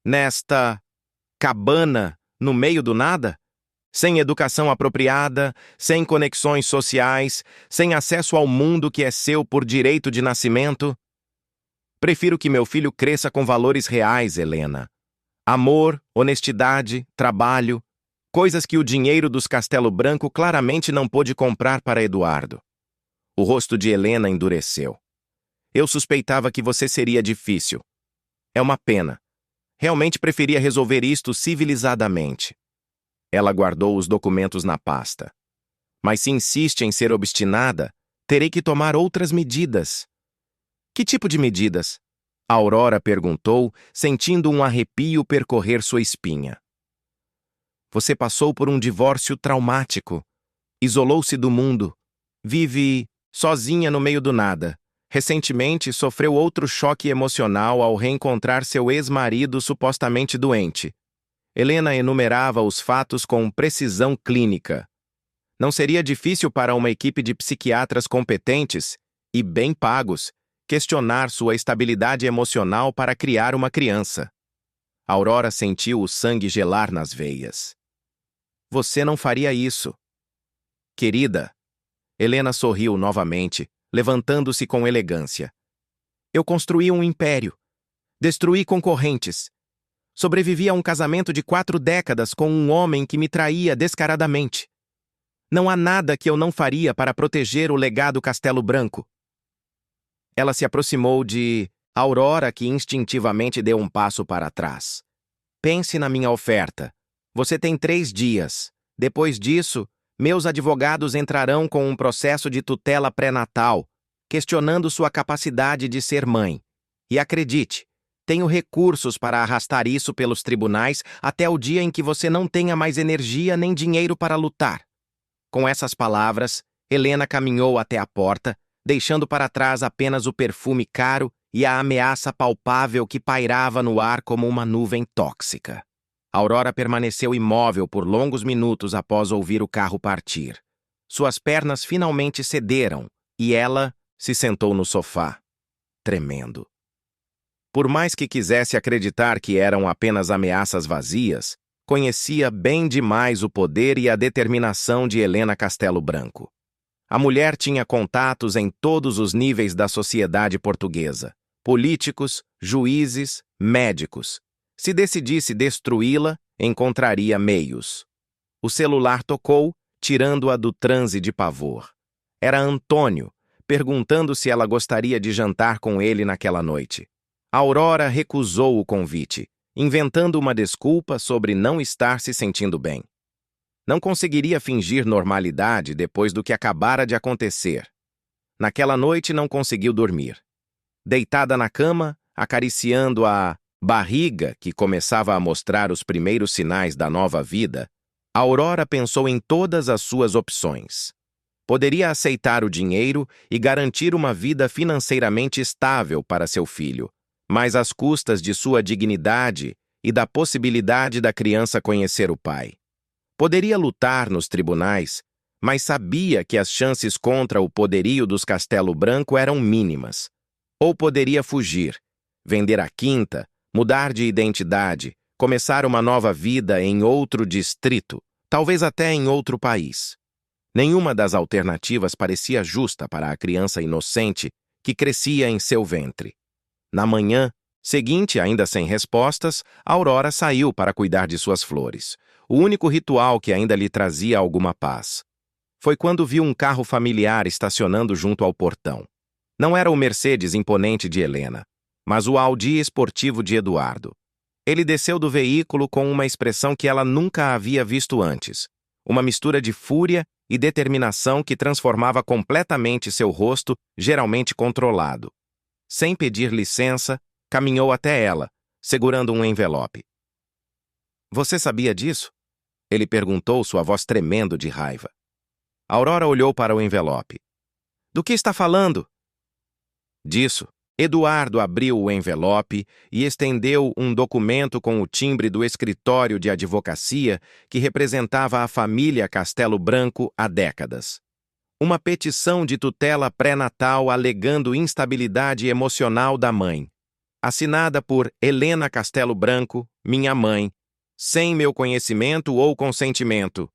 Nesta cabana, no meio do nada? Sem educação apropriada, sem conexões sociais, sem acesso ao mundo que é seu por direito de nascimento? Prefiro que meu filho cresça com valores reais, Helena. Amor, honestidade, trabalho, coisas que o dinheiro dos Castelo Branco claramente não pôde comprar para Eduardo. O rosto de Helena endureceu. Eu suspeitava que você seria difícil. É uma pena. Realmente preferia resolver isto civilizadamente. Ela guardou os documentos na pasta. Mas se insiste em ser obstinada, terei que tomar outras medidas. Que tipo de medidas? Aurora perguntou, sentindo um arrepio percorrer sua espinha. Você passou por um divórcio traumático. Isolou-se do mundo. Vive sozinha no meio do nada. Recentemente sofreu outro choque emocional ao reencontrar seu ex-marido supostamente doente. Helena enumerava os fatos com precisão clínica. Não seria difícil para uma equipe de psiquiatras competentes e bem pagos questionar sua estabilidade emocional para criar uma criança. Aurora sentiu o sangue gelar nas veias. Você não faria isso. Querida, Helena sorriu novamente, levantando-se com elegância. Eu construí um império. Destruí concorrentes. Sobrevivi a um casamento de 4 décadas com um homem que me traía descaradamente. Não há nada que eu não faria para proteger o legado Castelo Branco. Ela se aproximou de Aurora, que instintivamente deu um passo para trás. Pense na minha oferta. Você tem 3 dias. Depois disso, meus advogados entrarão com um processo de tutela pré-natal, questionando sua capacidade de ser mãe. E acredite, tenho recursos para arrastar isso pelos tribunais até o dia em que você não tenha mais energia nem dinheiro para lutar. Com essas palavras, Helena caminhou até a porta, deixando para trás apenas o perfume caro e a ameaça palpável que pairava no ar como uma nuvem tóxica. Aurora permaneceu imóvel por longos minutos após ouvir o carro partir. Suas pernas finalmente cederam e ela se sentou no sofá, tremendo. Por mais que quisesse acreditar que eram apenas ameaças vazias, conhecia bem demais o poder e a determinação de Helena Castelo Branco. A mulher tinha contatos em todos os níveis da sociedade portuguesa: políticos, juízes, médicos. Se decidisse destruí-la, encontraria meios. O celular tocou, tirando-a do transe de pavor. Era Antônio, perguntando se ela gostaria de jantar com ele naquela noite. Aurora recusou o convite, inventando uma desculpa sobre não estar se sentindo bem. Não conseguiria fingir normalidade depois do que acabara de acontecer. Naquela noite não conseguiu dormir. Deitada na cama, acariciando a barriga que começava a mostrar os primeiros sinais da nova vida, Aurora pensou em todas as suas opções. Poderia aceitar o dinheiro e garantir uma vida financeiramente estável para seu filho, mas às custas de sua dignidade e da possibilidade da criança conhecer o pai. Poderia lutar nos tribunais, mas sabia que as chances contra o poderio dos Castelo Branco eram mínimas. Ou poderia fugir, vender a quinta, mudar de identidade, começar uma nova vida em outro distrito, talvez até em outro país. Nenhuma das alternativas parecia justa para a criança inocente que crescia em seu ventre. Na manhã seguinte, ainda sem respostas, Aurora saiu para cuidar de suas flores, o único ritual que ainda lhe trazia alguma paz. Foi quando viu um carro familiar estacionando junto ao portão. Não era o Mercedes imponente de Helena, mas o Audi esportivo de Eduardo. Ele desceu do veículo com uma expressão que ela nunca havia visto antes, uma mistura de fúria e determinação que transformava completamente seu rosto, geralmente controlado. Sem pedir licença, caminhou até ela, segurando um envelope. "Você sabia disso?" Ele perguntou, sua voz tremendo de raiva. Aurora olhou para o envelope. "Do que está falando?" "Disso." Eduardo abriu o envelope e estendeu um documento com o timbre do escritório de advocacia que representava a família Castelo Branco há décadas. Uma petição de tutela pré-natal alegando instabilidade emocional da mãe. Assinada por Helena Castelo Branco, minha mãe, sem meu conhecimento ou consentimento.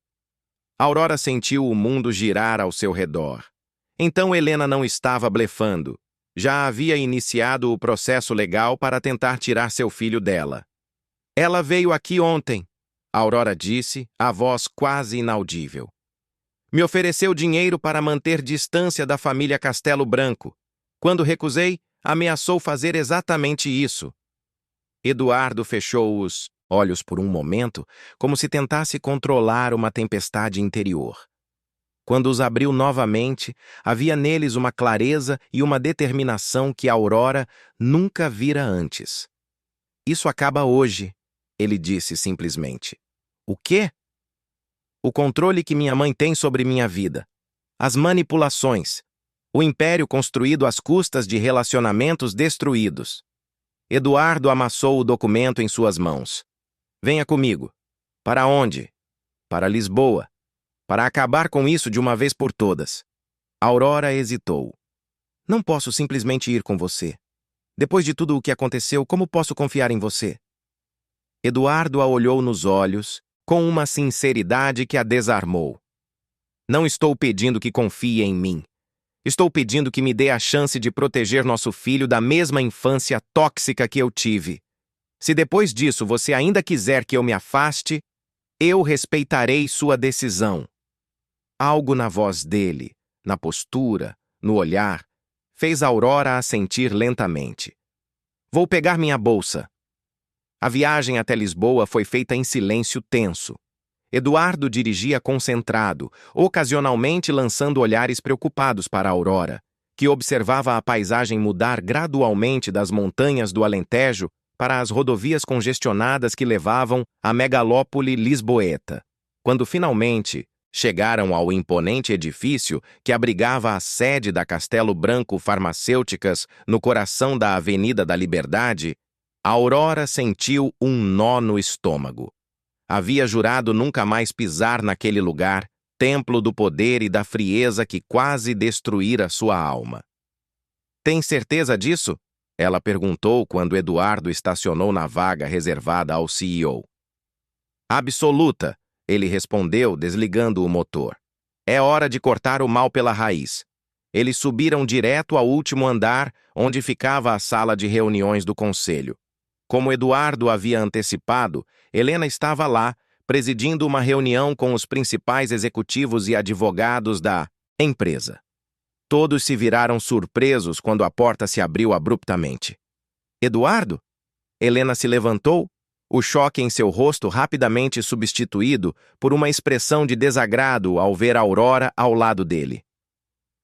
Aurora sentiu o mundo girar ao seu redor. Então Helena não estava blefando. Já havia iniciado o processo legal para tentar tirar seu filho dela. "Ela veio aqui ontem", Aurora disse, a voz quase inaudível. "Me ofereceu dinheiro para manter distância da família Castelo Branco. Quando recusei, ameaçou fazer exatamente isso." Eduardo fechou os olhos por um momento, como se tentasse controlar uma tempestade interior. Quando os abriu novamente, havia neles uma clareza e uma determinação que Aurora nunca vira antes. "Isso acaba hoje", ele disse simplesmente. "O quê?" "O controle que minha mãe tem sobre minha vida. As manipulações. O império construído às custas de relacionamentos destruídos." Eduardo amassou o documento em suas mãos. "Venha comigo." "Para onde?" "Para Lisboa. Para acabar com isso de uma vez por todas." Aurora hesitou. "Não posso simplesmente ir com você. Depois de tudo o que aconteceu, como posso confiar em você?" Eduardo a olhou nos olhos, com uma sinceridade que a desarmou. "Não estou pedindo que confie em mim. Estou pedindo que me dê a chance de proteger nosso filho da mesma infância tóxica que eu tive. Se depois disso você ainda quiser que eu me afaste, eu respeitarei sua decisão." Algo na voz dele, na postura, no olhar, fez Aurora assentir lentamente. "Vou pegar minha bolsa." A viagem até Lisboa foi feita em silêncio tenso. Eduardo dirigia concentrado, ocasionalmente lançando olhares preocupados para Aurora, que observava a paisagem mudar gradualmente das montanhas do Alentejo para as rodovias congestionadas que levavam à megalópole lisboeta. Quando finalmente chegaram ao imponente edifício que abrigava a sede da Castelo Branco Farmacêuticas no coração da Avenida da Liberdade, Aurora sentiu um nó no estômago. Havia jurado nunca mais pisar naquele lugar, templo do poder e da frieza que quase destruíra sua alma. "Tem certeza disso?" ela perguntou quando Eduardo estacionou na vaga reservada ao CEO. "Absoluta", ele respondeu, desligando o motor. "É hora de cortar o mal pela raiz." Eles subiram direto ao último andar, onde ficava a sala de reuniões do conselho. Como Eduardo havia antecipado, Helena estava lá, presidindo uma reunião com os principais executivos e advogados da empresa. Todos se viraram surpresos quando a porta se abriu abruptamente. "Eduardo?" Helena se levantou, o choque em seu rosto rapidamente substituído por uma expressão de desagrado ao ver Aurora ao lado dele.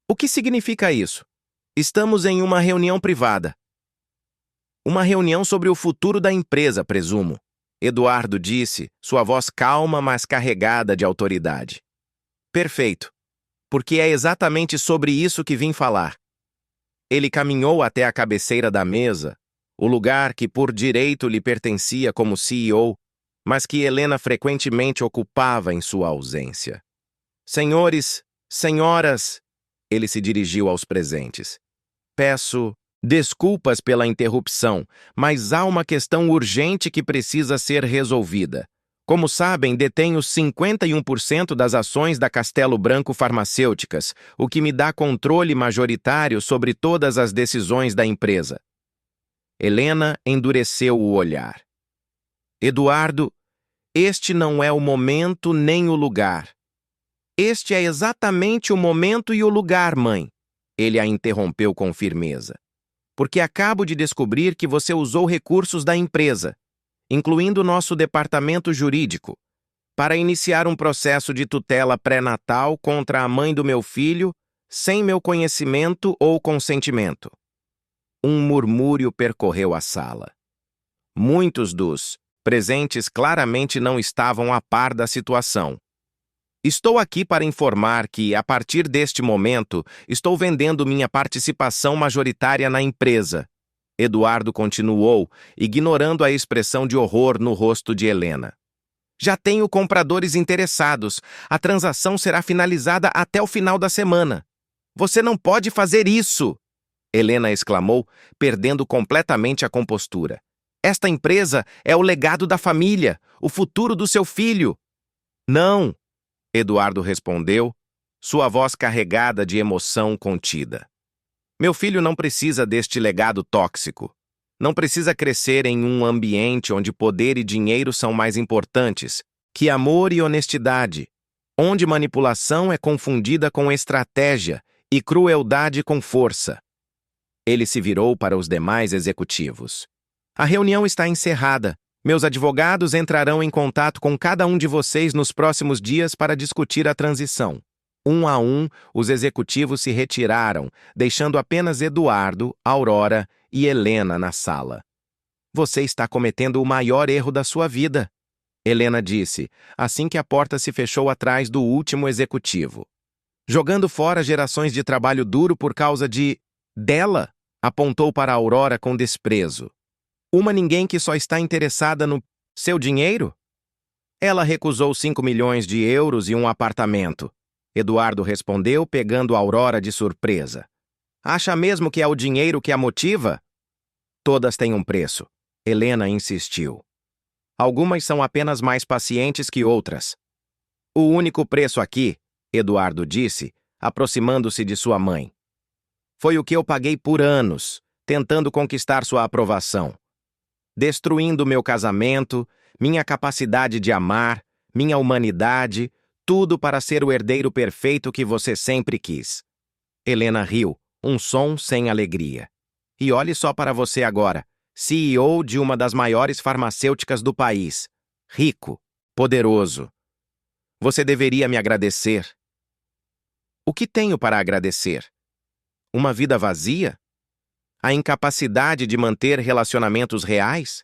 "O que significa isso?" "Estamos em uma reunião privada." "Uma reunião sobre o futuro da empresa, presumo," Eduardo disse, sua voz calma, mas carregada de autoridade. "Perfeito. Porque é exatamente sobre isso que vim falar." Ele caminhou até a cabeceira da mesa, o lugar que por direito lhe pertencia como CEO, mas que Helena frequentemente ocupava em sua ausência. "Senhores, senhoras," ele se dirigiu aos presentes. "Peço desculpas pela interrupção, mas há uma questão urgente que precisa ser resolvida. Como sabem, detenho 51% das ações da Castelo Branco Farmacêuticas, o que me dá controle majoritário sobre todas as decisões da empresa." Helena endureceu o olhar. "Eduardo, este não é o momento nem o lugar." "Este é exatamente o momento e o lugar, mãe," ele a interrompeu com firmeza. "Porque acabo de descobrir que você usou recursos da empresa, incluindo nosso departamento jurídico, para iniciar um processo de tutela pré-natal contra a mãe do meu filho, sem meu conhecimento ou consentimento. Um murmúrio percorreu a sala. Muitos dos presentes claramente não estavam a par da situação. Estou aqui para informar que, a partir deste momento, estou vendendo minha participação majoritária na empresa. Eduardo continuou, ignorando a expressão de horror no rosto de Helena. Já tenho compradores interessados. A transação será finalizada até o final da semana. Você não pode fazer isso! Helena exclamou, perdendo completamente a compostura. Esta empresa é o legado da família, o futuro do seu filho. Não, Eduardo respondeu, sua voz carregada de emoção contida. Meu filho não precisa deste legado tóxico. Não precisa crescer em um ambiente onde poder e dinheiro são mais importantes que amor e honestidade, onde manipulação é confundida com estratégia e crueldade com força. Ele se virou para os demais executivos. A reunião está encerrada. Meus advogados entrarão em contato com cada um de vocês nos próximos dias para discutir a transição. Um a um, os executivos se retiraram, deixando apenas Eduardo, Aurora e Helena na sala. Você está cometendo o maior erro da sua vida, Helena disse, assim que a porta se fechou atrás do último executivo. Jogando fora gerações de trabalho duro por causa dela, apontou para Aurora com desprezo. Uma ninguém que só está interessada no seu dinheiro? Ela recusou 5 milhões de euros e um apartamento. Eduardo respondeu, pegando Aurora de surpresa. Acha mesmo que é o dinheiro que a motiva? Todas têm um preço, Helena insistiu. Algumas são apenas mais pacientes que outras. O único preço aqui, Eduardo disse, aproximando-se de sua mãe. Foi o que eu paguei por anos, tentando conquistar sua aprovação. Destruindo meu casamento, minha capacidade de amar, minha humanidade, tudo para ser o herdeiro perfeito que você sempre quis. Helena riu, um som sem alegria. E olhe só para você agora, CEO de uma das maiores farmacêuticas do país. Rico, poderoso. Você deveria me agradecer. O que tenho para agradecer? Uma vida vazia? A incapacidade de manter relacionamentos reais?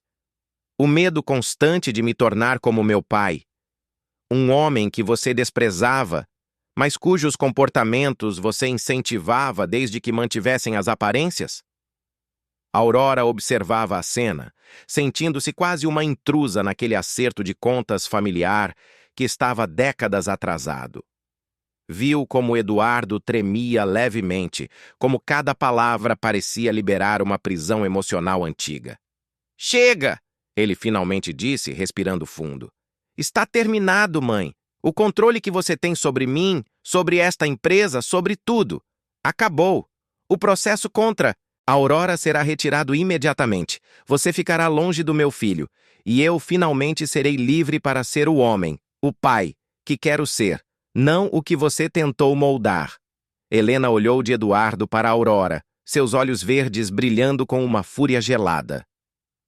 O medo constante de me tornar como meu pai? Um homem que você desprezava, mas cujos comportamentos você incentivava desde que mantivessem as aparências? Aurora observava a cena, sentindo-se quase uma intrusa naquele acerto de contas familiar que estava décadas atrasado. Viu como Eduardo tremia levemente, como cada palavra parecia liberar uma prisão emocional antiga. Chega! Ele finalmente disse, respirando fundo. Está terminado, mãe. O controle que você tem sobre mim, sobre esta empresa, sobre tudo. Acabou. O processo contra Aurora será retirado imediatamente. Você ficará longe do meu filho. E eu finalmente serei livre para ser o homem, o pai, que quero ser. Não o que você tentou moldar. Helena olhou de Eduardo para Aurora, seus olhos verdes brilhando com uma fúria gelada.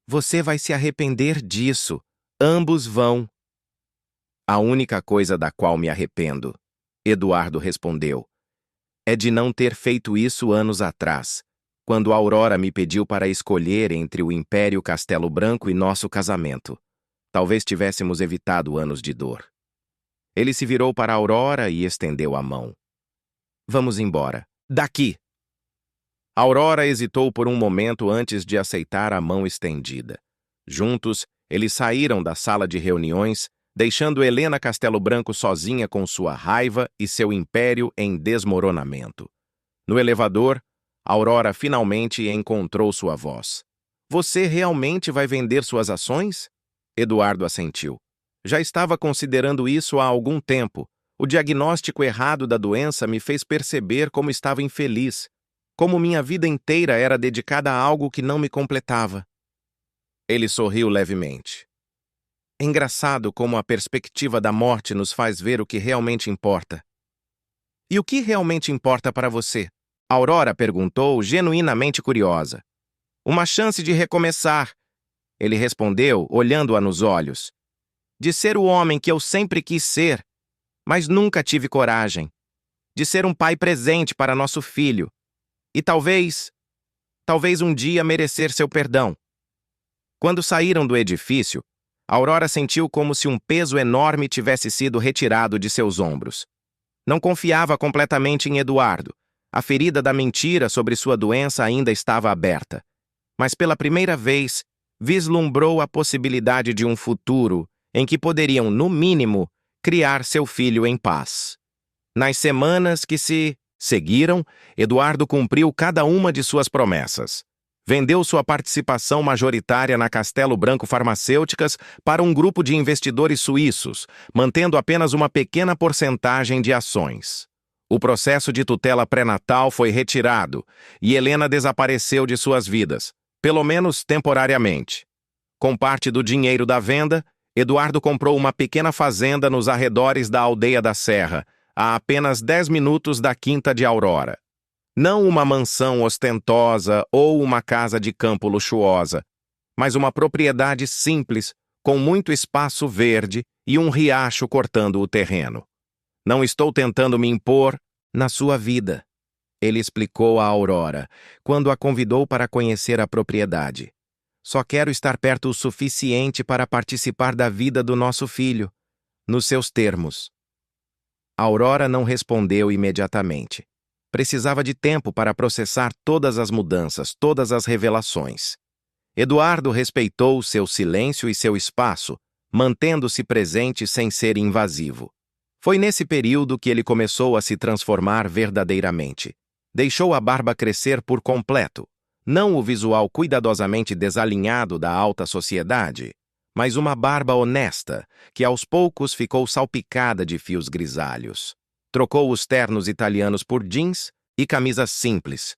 Você vai se arrepender disso. Ambos vão. A única coisa da qual me arrependo, Eduardo respondeu, é de não ter feito isso anos atrás, quando Aurora me pediu para escolher entre o Império Castelo Branco e nosso casamento. Talvez tivéssemos evitado anos de dor. Ele se virou para Aurora e estendeu a mão. Vamos embora. Daqui! Aurora hesitou por um momento antes de aceitar a mão estendida. Juntos, eles saíram da sala de reuniões, deixando Helena Castelo Branco sozinha com sua raiva e seu império em desmoronamento. No elevador, Aurora finalmente encontrou sua voz. Você realmente vai vender suas ações? Eduardo assentiu. Já estava considerando isso há algum tempo. O diagnóstico errado da doença me fez perceber como estava infeliz, como minha vida inteira era dedicada a algo que não me completava. Ele sorriu levemente. É engraçado como a perspectiva da morte nos faz ver o que realmente importa. E o que realmente importa para você? Aurora perguntou, genuinamente curiosa. Uma chance de recomeçar. Ele respondeu, olhando-a nos olhos. de ser o homem que eu sempre quis ser, mas nunca tive coragem, de ser um pai presente para nosso filho e talvez um dia merecer seu perdão. Quando saíram do edifício, Aurora sentiu como se um peso enorme tivesse sido retirado de seus ombros. Não confiava completamente em Eduardo. A ferida da mentira sobre sua doença ainda estava aberta. Mas pela primeira vez, vislumbrou a possibilidade de um futuro em que poderiam, no mínimo, criar seu filho em paz. Nas semanas que se seguiram, Eduardo cumpriu cada uma de suas promessas. Vendeu sua participação majoritária na Castelo Branco Farmacêuticas para um grupo de investidores suíços, mantendo apenas uma pequena porcentagem de ações. O processo de tutela pré-natal foi retirado e Helena desapareceu de suas vidas, pelo menos temporariamente. Com parte do dinheiro da venda, Eduardo comprou uma pequena fazenda nos arredores da Aldeia da Serra, a apenas 10 minutos da Quinta de Aurora. Não uma mansão ostentosa ou uma casa de campo luxuosa, mas uma propriedade simples, com muito espaço verde e um riacho cortando o terreno. Não estou tentando me impor na sua vida, ele explicou a Aurora, quando a convidou para conhecer a propriedade. Só quero estar perto o suficiente para participar da vida do nosso filho, nos seus termos. Aurora não respondeu imediatamente. Precisava de tempo para processar todas as mudanças, todas as revelações. Eduardo respeitou seu silêncio e seu espaço, mantendo-se presente sem ser invasivo. Foi nesse período que ele começou a se transformar verdadeiramente. Deixou a barba crescer por completo, não o visual cuidadosamente desalinhado da alta sociedade, mas uma barba honesta, que aos poucos ficou salpicada de fios grisalhos. Trocou os ternos italianos por jeans e camisas simples.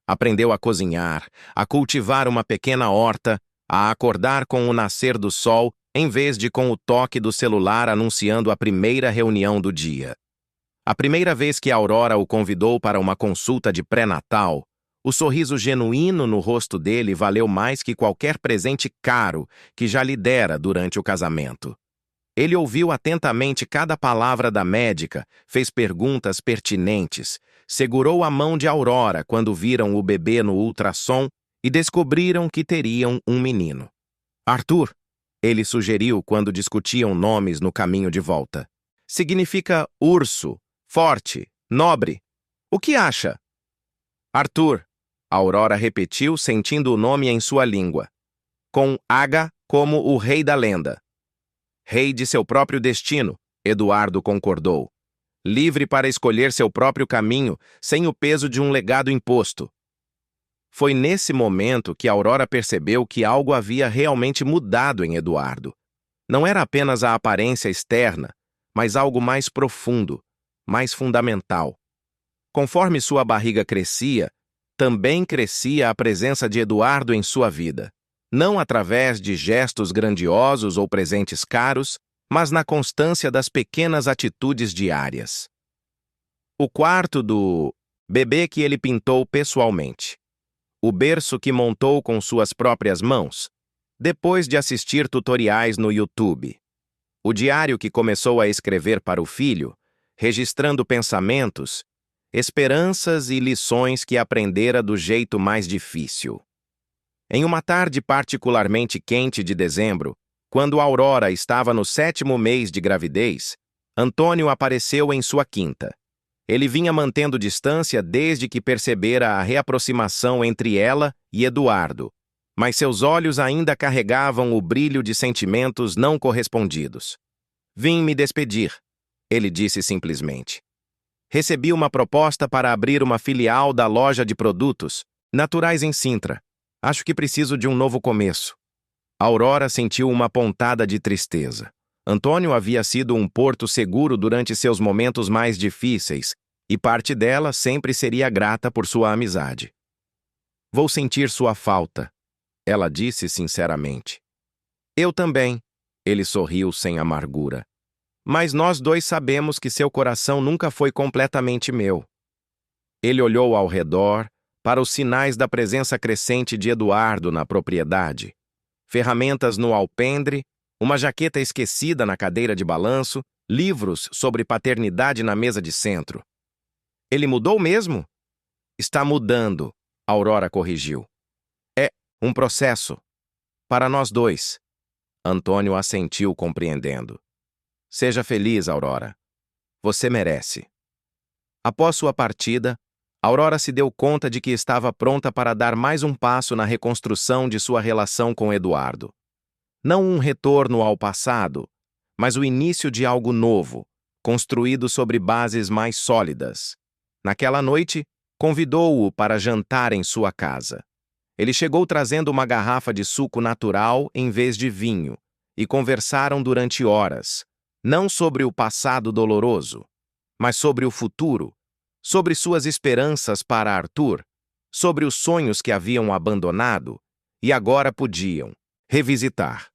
Aprendeu a cozinhar, a cultivar uma pequena horta, a acordar com o nascer do sol, em vez de com o toque do celular anunciando a primeira reunião do dia. A primeira vez que Aurora o convidou para uma consulta de pré-natal, o sorriso genuíno no rosto dele valeu mais que qualquer presente caro que já lhe dera durante o casamento. Ele ouviu atentamente cada palavra da médica, fez perguntas pertinentes, segurou a mão de Aurora quando viram o bebê no ultrassom e descobriram que teriam um menino. Arthur, ele sugeriu quando discutiam nomes no caminho de volta. Significa urso, forte, nobre. O que acha? Arthur, Aurora repetiu, sentindo o nome em sua língua. Com H como o rei da lenda. Rei de seu próprio destino, Eduardo concordou. Livre para escolher seu próprio caminho, sem o peso de um legado imposto. Foi nesse momento que Aurora percebeu que algo havia realmente mudado em Eduardo. Não era apenas a aparência externa, mas algo mais profundo, mais fundamental. Conforme sua barriga crescia, também crescia a presença de Eduardo em sua vida. Não através de gestos grandiosos ou presentes caros, mas na constância das pequenas atitudes diárias. O quarto do bebê que ele pintou pessoalmente. O berço que montou com suas próprias mãos, depois de assistir tutoriais no YouTube. O diário que começou a escrever para o filho, registrando pensamentos, esperanças e lições que aprendera do jeito mais difícil. Em uma tarde particularmente quente de dezembro, quando Aurora estava no 7º mês de gravidez, Antônio apareceu em sua quinta. Ele vinha mantendo distância desde que percebera a reaproximação entre ela e Eduardo, mas seus olhos ainda carregavam o brilho de sentimentos não correspondidos. Vim me despedir, ele disse simplesmente. Recebi uma proposta para abrir uma filial da loja de produtos naturais em Sintra. Acho que preciso de um novo começo. Aurora sentiu uma pontada de tristeza. Antônio havia sido um porto seguro durante seus momentos mais difíceis, e parte dela sempre seria grata por sua amizade. Vou sentir sua falta, ela disse sinceramente. Eu também, ele sorriu sem amargura. Mas nós dois sabemos que seu coração nunca foi completamente meu. Ele olhou ao redor, para os sinais da presença crescente de Eduardo na propriedade. Ferramentas no alpendre, Uma jaqueta esquecida na cadeira de balanço, livros sobre paternidade na mesa de centro. Ele mudou mesmo? Está mudando, Aurora corrigiu. É um processo. Para nós dois. Antônio assentiu, compreendendo. Seja feliz, Aurora. Você merece. Após sua partida, Aurora se deu conta de que estava pronta para dar mais um passo na reconstrução de sua relação com Eduardo. Não um retorno ao passado, mas o início de algo novo, construído sobre bases mais sólidas. Naquela noite, convidou-o para jantar em sua casa. Ele chegou trazendo uma garrafa de suco natural em vez de vinho, e conversaram durante horas, não sobre o passado doloroso, mas sobre o futuro, sobre suas esperanças para Arthur, sobre os sonhos que haviam abandonado e agora podiam revisitar.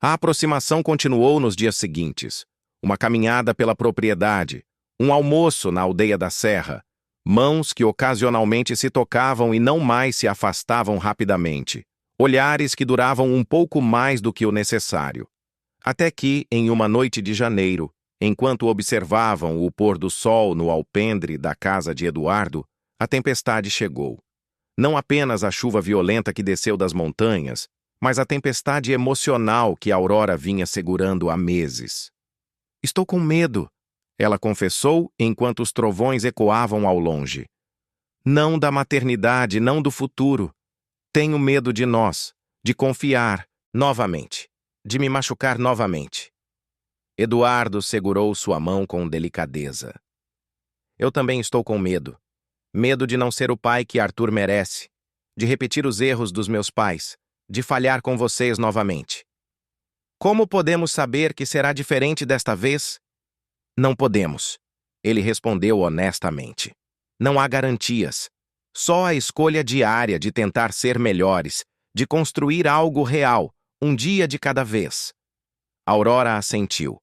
A aproximação continuou nos dias seguintes. Uma caminhada pela propriedade, um almoço na aldeia da Serra, mãos que ocasionalmente se tocavam e não mais se afastavam rapidamente, olhares que duravam um pouco mais do que o necessário. Até que, em uma noite de janeiro, enquanto observavam o pôr do sol no alpendre da casa de Eduardo, a tempestade chegou. Não apenas a chuva violenta que desceu das montanhas, mas a tempestade emocional que Aurora vinha segurando há meses. Estou com medo, ela confessou enquanto os trovões ecoavam ao longe. Não da maternidade, não do futuro. Tenho medo de nós, de confiar novamente, de me machucar novamente. Eduardo segurou sua mão com delicadeza. Eu também estou com medo. Medo de não ser o pai que Arthur merece, de repetir os erros dos meus pais, de falhar com vocês novamente. Como podemos saber que será diferente desta vez? Não podemos, ele respondeu honestamente. Não há garantias. Só a escolha diária de tentar ser melhores, de construir algo real, um dia de cada vez. Aurora assentiu,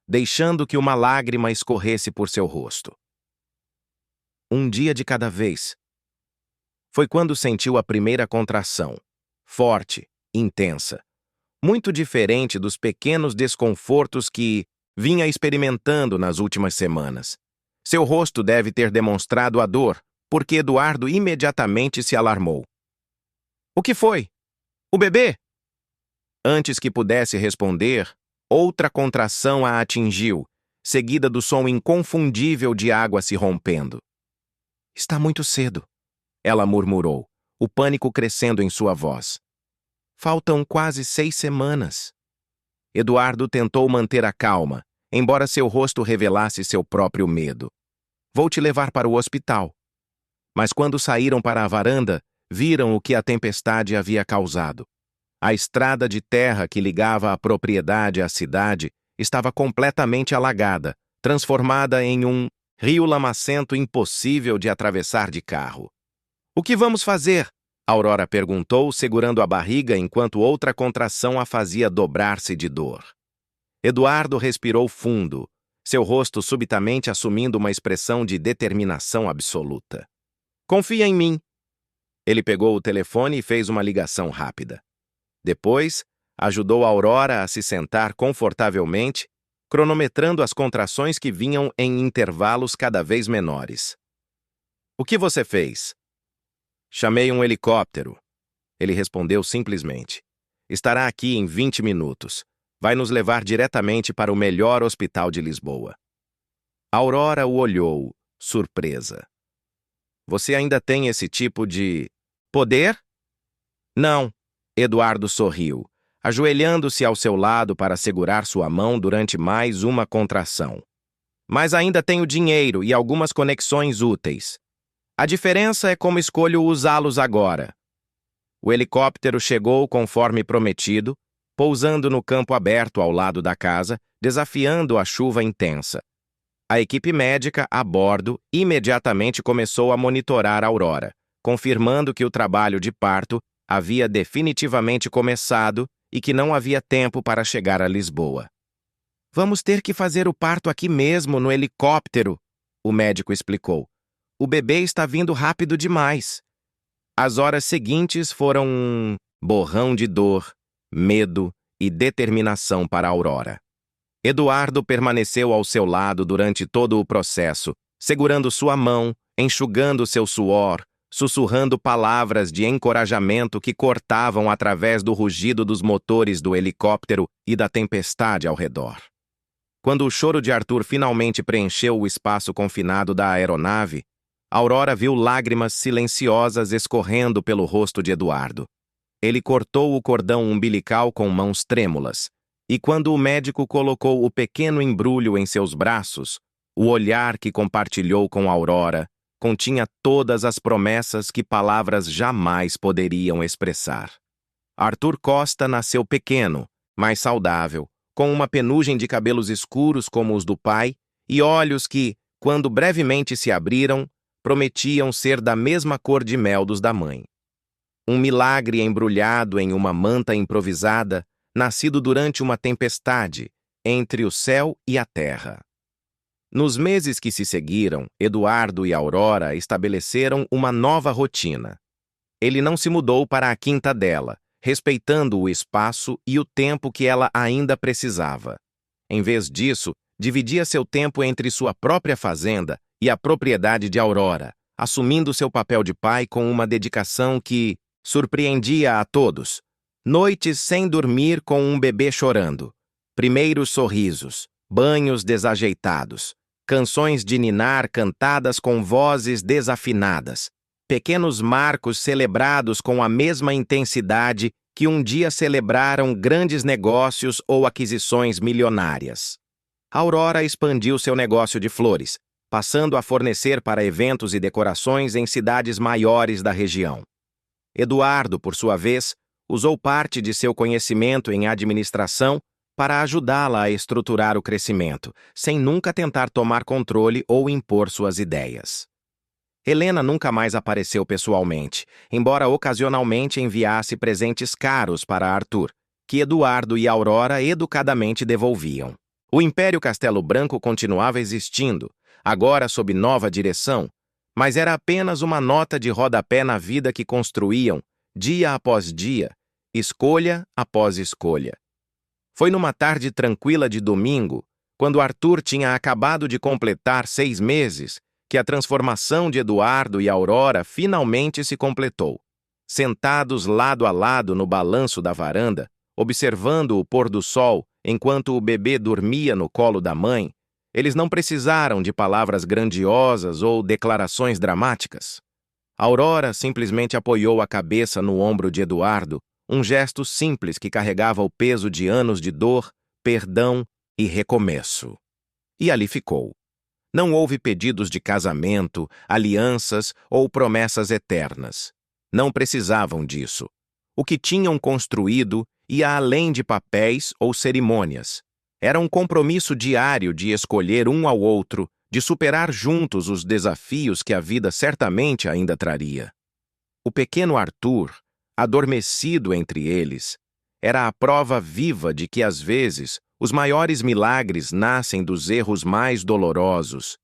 deixando que uma lágrima escorresse por seu rosto. Um dia de cada vez. Foi quando sentiu a primeira contração, forte, intensa, muito diferente dos pequenos desconfortos que vinha experimentando nas últimas semanas. Seu rosto deve ter demonstrado a dor, porque Eduardo imediatamente se alarmou. O que foi? O bebê? Antes que pudesse responder, outra contração a atingiu, seguida do som inconfundível de água se rompendo. Está muito cedo, ela murmurou, o pânico crescendo em sua voz. Faltam quase 6 semanas. Eduardo tentou manter a calma, embora seu rosto revelasse seu próprio medo. Vou te levar para o hospital. Mas quando saíram para a varanda, viram o que a tempestade havia causado. A estrada de terra que ligava a propriedade à cidade estava completamente alagada, transformada em um rio lamacento impossível de atravessar de carro. O que vamos fazer? Aurora perguntou, segurando a barriga enquanto outra contração a fazia dobrar-se de dor. Eduardo respirou fundo, seu rosto subitamente assumindo uma expressão de determinação absoluta. Confia em mim. Ele pegou o telefone e fez uma ligação rápida. Depois, ajudou Aurora a se sentar confortavelmente, cronometrando as contrações que vinham em intervalos cada vez menores. O que você fez? Chamei um helicóptero. Ele respondeu simplesmente. Estará aqui em 20 minutos. Vai nos levar diretamente para o melhor hospital de Lisboa. Aurora o olhou, surpresa. Você ainda tem esse tipo de poder? Não. Eduardo sorriu, ajoelhando-se ao seu lado para segurar sua mão durante mais uma contração. Mas ainda tenho dinheiro e algumas conexões úteis. A diferença é como escolho usá-los agora. O helicóptero chegou conforme prometido, pousando no campo aberto ao lado da casa, desafiando a chuva intensa. A equipe médica a bordo imediatamente começou a monitorar Aurora, confirmando que o trabalho de parto havia definitivamente começado e que não havia tempo para chegar a Lisboa. Vamos ter que fazer o parto aqui mesmo, no helicóptero, o médico explicou. O bebê está vindo rápido demais. As horas seguintes foram um borrão de dor, medo e determinação para Aurora. Eduardo permaneceu ao seu lado durante todo o processo, segurando sua mão, enxugando seu suor, sussurrando palavras de encorajamento que cortavam através do rugido dos motores do helicóptero e da tempestade ao redor. Quando o choro de Arthur finalmente preencheu o espaço confinado da aeronave, Aurora viu lágrimas silenciosas escorrendo pelo rosto de Eduardo. Ele cortou o cordão umbilical com mãos trêmulas, e quando o médico colocou o pequeno embrulho em seus braços, o olhar que compartilhou com Aurora continha todas as promessas que palavras jamais poderiam expressar. Arthur Costa nasceu pequeno, mas saudável, com uma penugem de cabelos escuros como os do pai e olhos que, quando brevemente se abriram, prometiam ser da mesma cor de mel dos da mãe. Um milagre embrulhado em uma manta improvisada, nascido durante uma tempestade, entre o céu e a terra. Nos meses que se seguiram, Eduardo e Aurora estabeleceram uma nova rotina. Ele não se mudou para a quinta dela, respeitando o espaço e o tempo que ela ainda precisava. Em vez disso, dividia seu tempo entre sua própria fazenda e a propriedade de Aurora, assumindo seu papel de pai com uma dedicação que surpreendia a todos. Noites sem dormir com um bebê chorando, primeiros sorrisos, banhos desajeitados, canções de ninar cantadas com vozes desafinadas, pequenos marcos celebrados com a mesma intensidade que um dia celebraram grandes negócios ou aquisições milionárias. Aurora expandiu seu negócio de flores, passando a fornecer para eventos e decorações em cidades maiores da região. Eduardo, por sua vez, usou parte de seu conhecimento em administração para ajudá-la a estruturar o crescimento, sem nunca tentar tomar controle ou impor suas ideias. Helena nunca mais apareceu pessoalmente, embora ocasionalmente enviasse presentes caros para Arthur, que Eduardo e Aurora educadamente devolviam. O Império Castelo Branco continuava existindo, agora sob nova direção, mas era apenas uma nota de rodapé na vida que construíam, dia após dia, escolha após escolha. Foi numa tarde tranquila de domingo, quando Arthur tinha acabado de completar 6 meses, que a transformação de Eduardo e Aurora finalmente se completou. Sentados lado a lado no balanço da varanda, observando o pôr do sol enquanto o bebê dormia no colo da mãe, eles não precisaram de palavras grandiosas ou declarações dramáticas. Aurora simplesmente apoiou a cabeça no ombro de Eduardo, um gesto simples que carregava o peso de anos de dor, perdão e recomeço. E ali ficou. Não houve pedidos de casamento, alianças ou promessas eternas. Não precisavam disso. O que tinham construído ia além de papéis ou cerimônias. Era um compromisso diário de escolher um ao outro, de superar juntos os desafios que a vida certamente ainda traria. O pequeno Arthur, adormecido entre eles, era a prova viva de que, às vezes, os maiores milagres nascem dos erros mais dolorosos,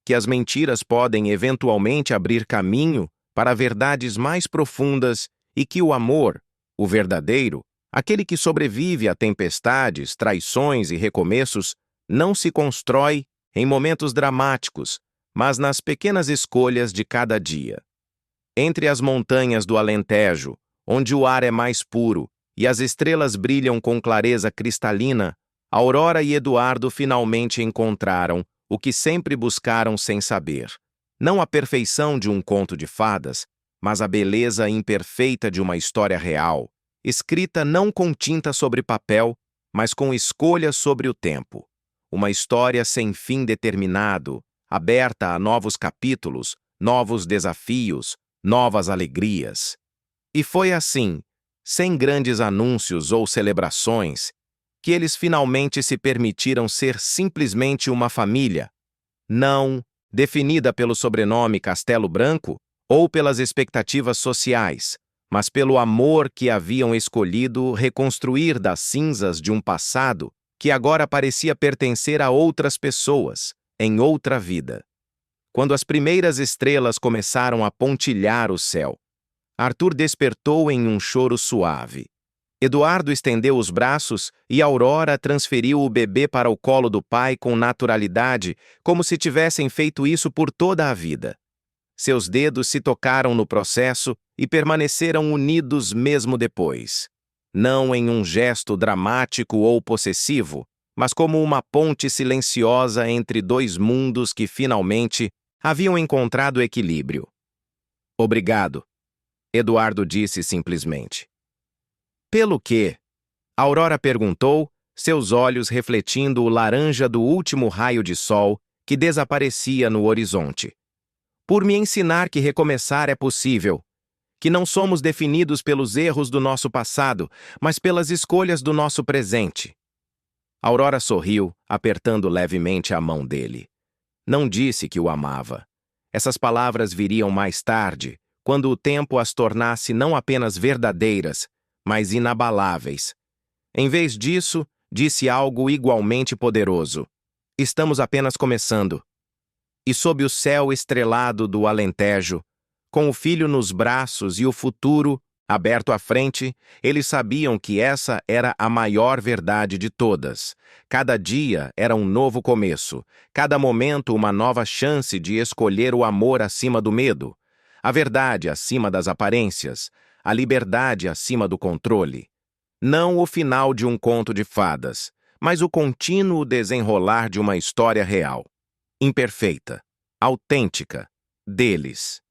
que as mentiras podem eventualmente abrir caminho para verdades mais profundas e que o amor, o verdadeiro, aquele que sobrevive a tempestades, traições e recomeços, não se constrói em momentos dramáticos, mas nas pequenas escolhas de cada dia. Entre as montanhas do Alentejo, onde o ar é mais puro e as estrelas brilham com clareza cristalina, Aurora e Eduardo finalmente encontraram o que sempre buscaram sem saber. Não a perfeição de um conto de fadas, mas a beleza imperfeita de uma história real, escrita não com tinta sobre papel, mas com escolhas sobre o tempo. Uma história sem fim determinado, aberta a novos capítulos, novos desafios, novas alegrias. E foi assim, sem grandes anúncios ou celebrações, que eles finalmente se permitiram ser simplesmente uma família, não definida pelo sobrenome Castelo Branco ou pelas expectativas sociais, mas pelo amor que haviam escolhido reconstruir das cinzas de um passado que agora parecia pertencer a outras pessoas, em outra vida. Quando as primeiras estrelas começaram a pontilhar o céu, Arthur despertou em um choro suave. Eduardo estendeu os braços e Aurora transferiu o bebê para o colo do pai com naturalidade, como se tivessem feito isso por toda a vida. Seus dedos se tocaram no processo e permaneceram unidos mesmo depois. Não em um gesto dramático ou possessivo, mas como uma ponte silenciosa entre dois mundos que finalmente haviam encontrado equilíbrio. Obrigado, Eduardo disse simplesmente. Pelo quê? Aurora perguntou, seus olhos refletindo o laranja do último raio de sol que desaparecia no horizonte. Por me ensinar que recomeçar é possível, que não somos definidos pelos erros do nosso passado, mas pelas escolhas do nosso presente. Aurora sorriu, apertando levemente a mão dele. Não disse que o amava. Essas palavras viriam mais tarde, quando o tempo as tornasse não apenas verdadeiras, mas inabaláveis. Em vez disso, disse algo igualmente poderoso. Estamos apenas começando. E sob o céu estrelado do Alentejo, com o filho nos braços e o futuro aberto à frente, eles sabiam que essa era a maior verdade de todas. Cada dia era um novo começo, cada momento uma nova chance de escolher o amor acima do medo, a verdade acima das aparências, a liberdade acima do controle. Não o final de um conto de fadas, mas o contínuo desenrolar de uma história real. Imperfeita, autêntica, deles.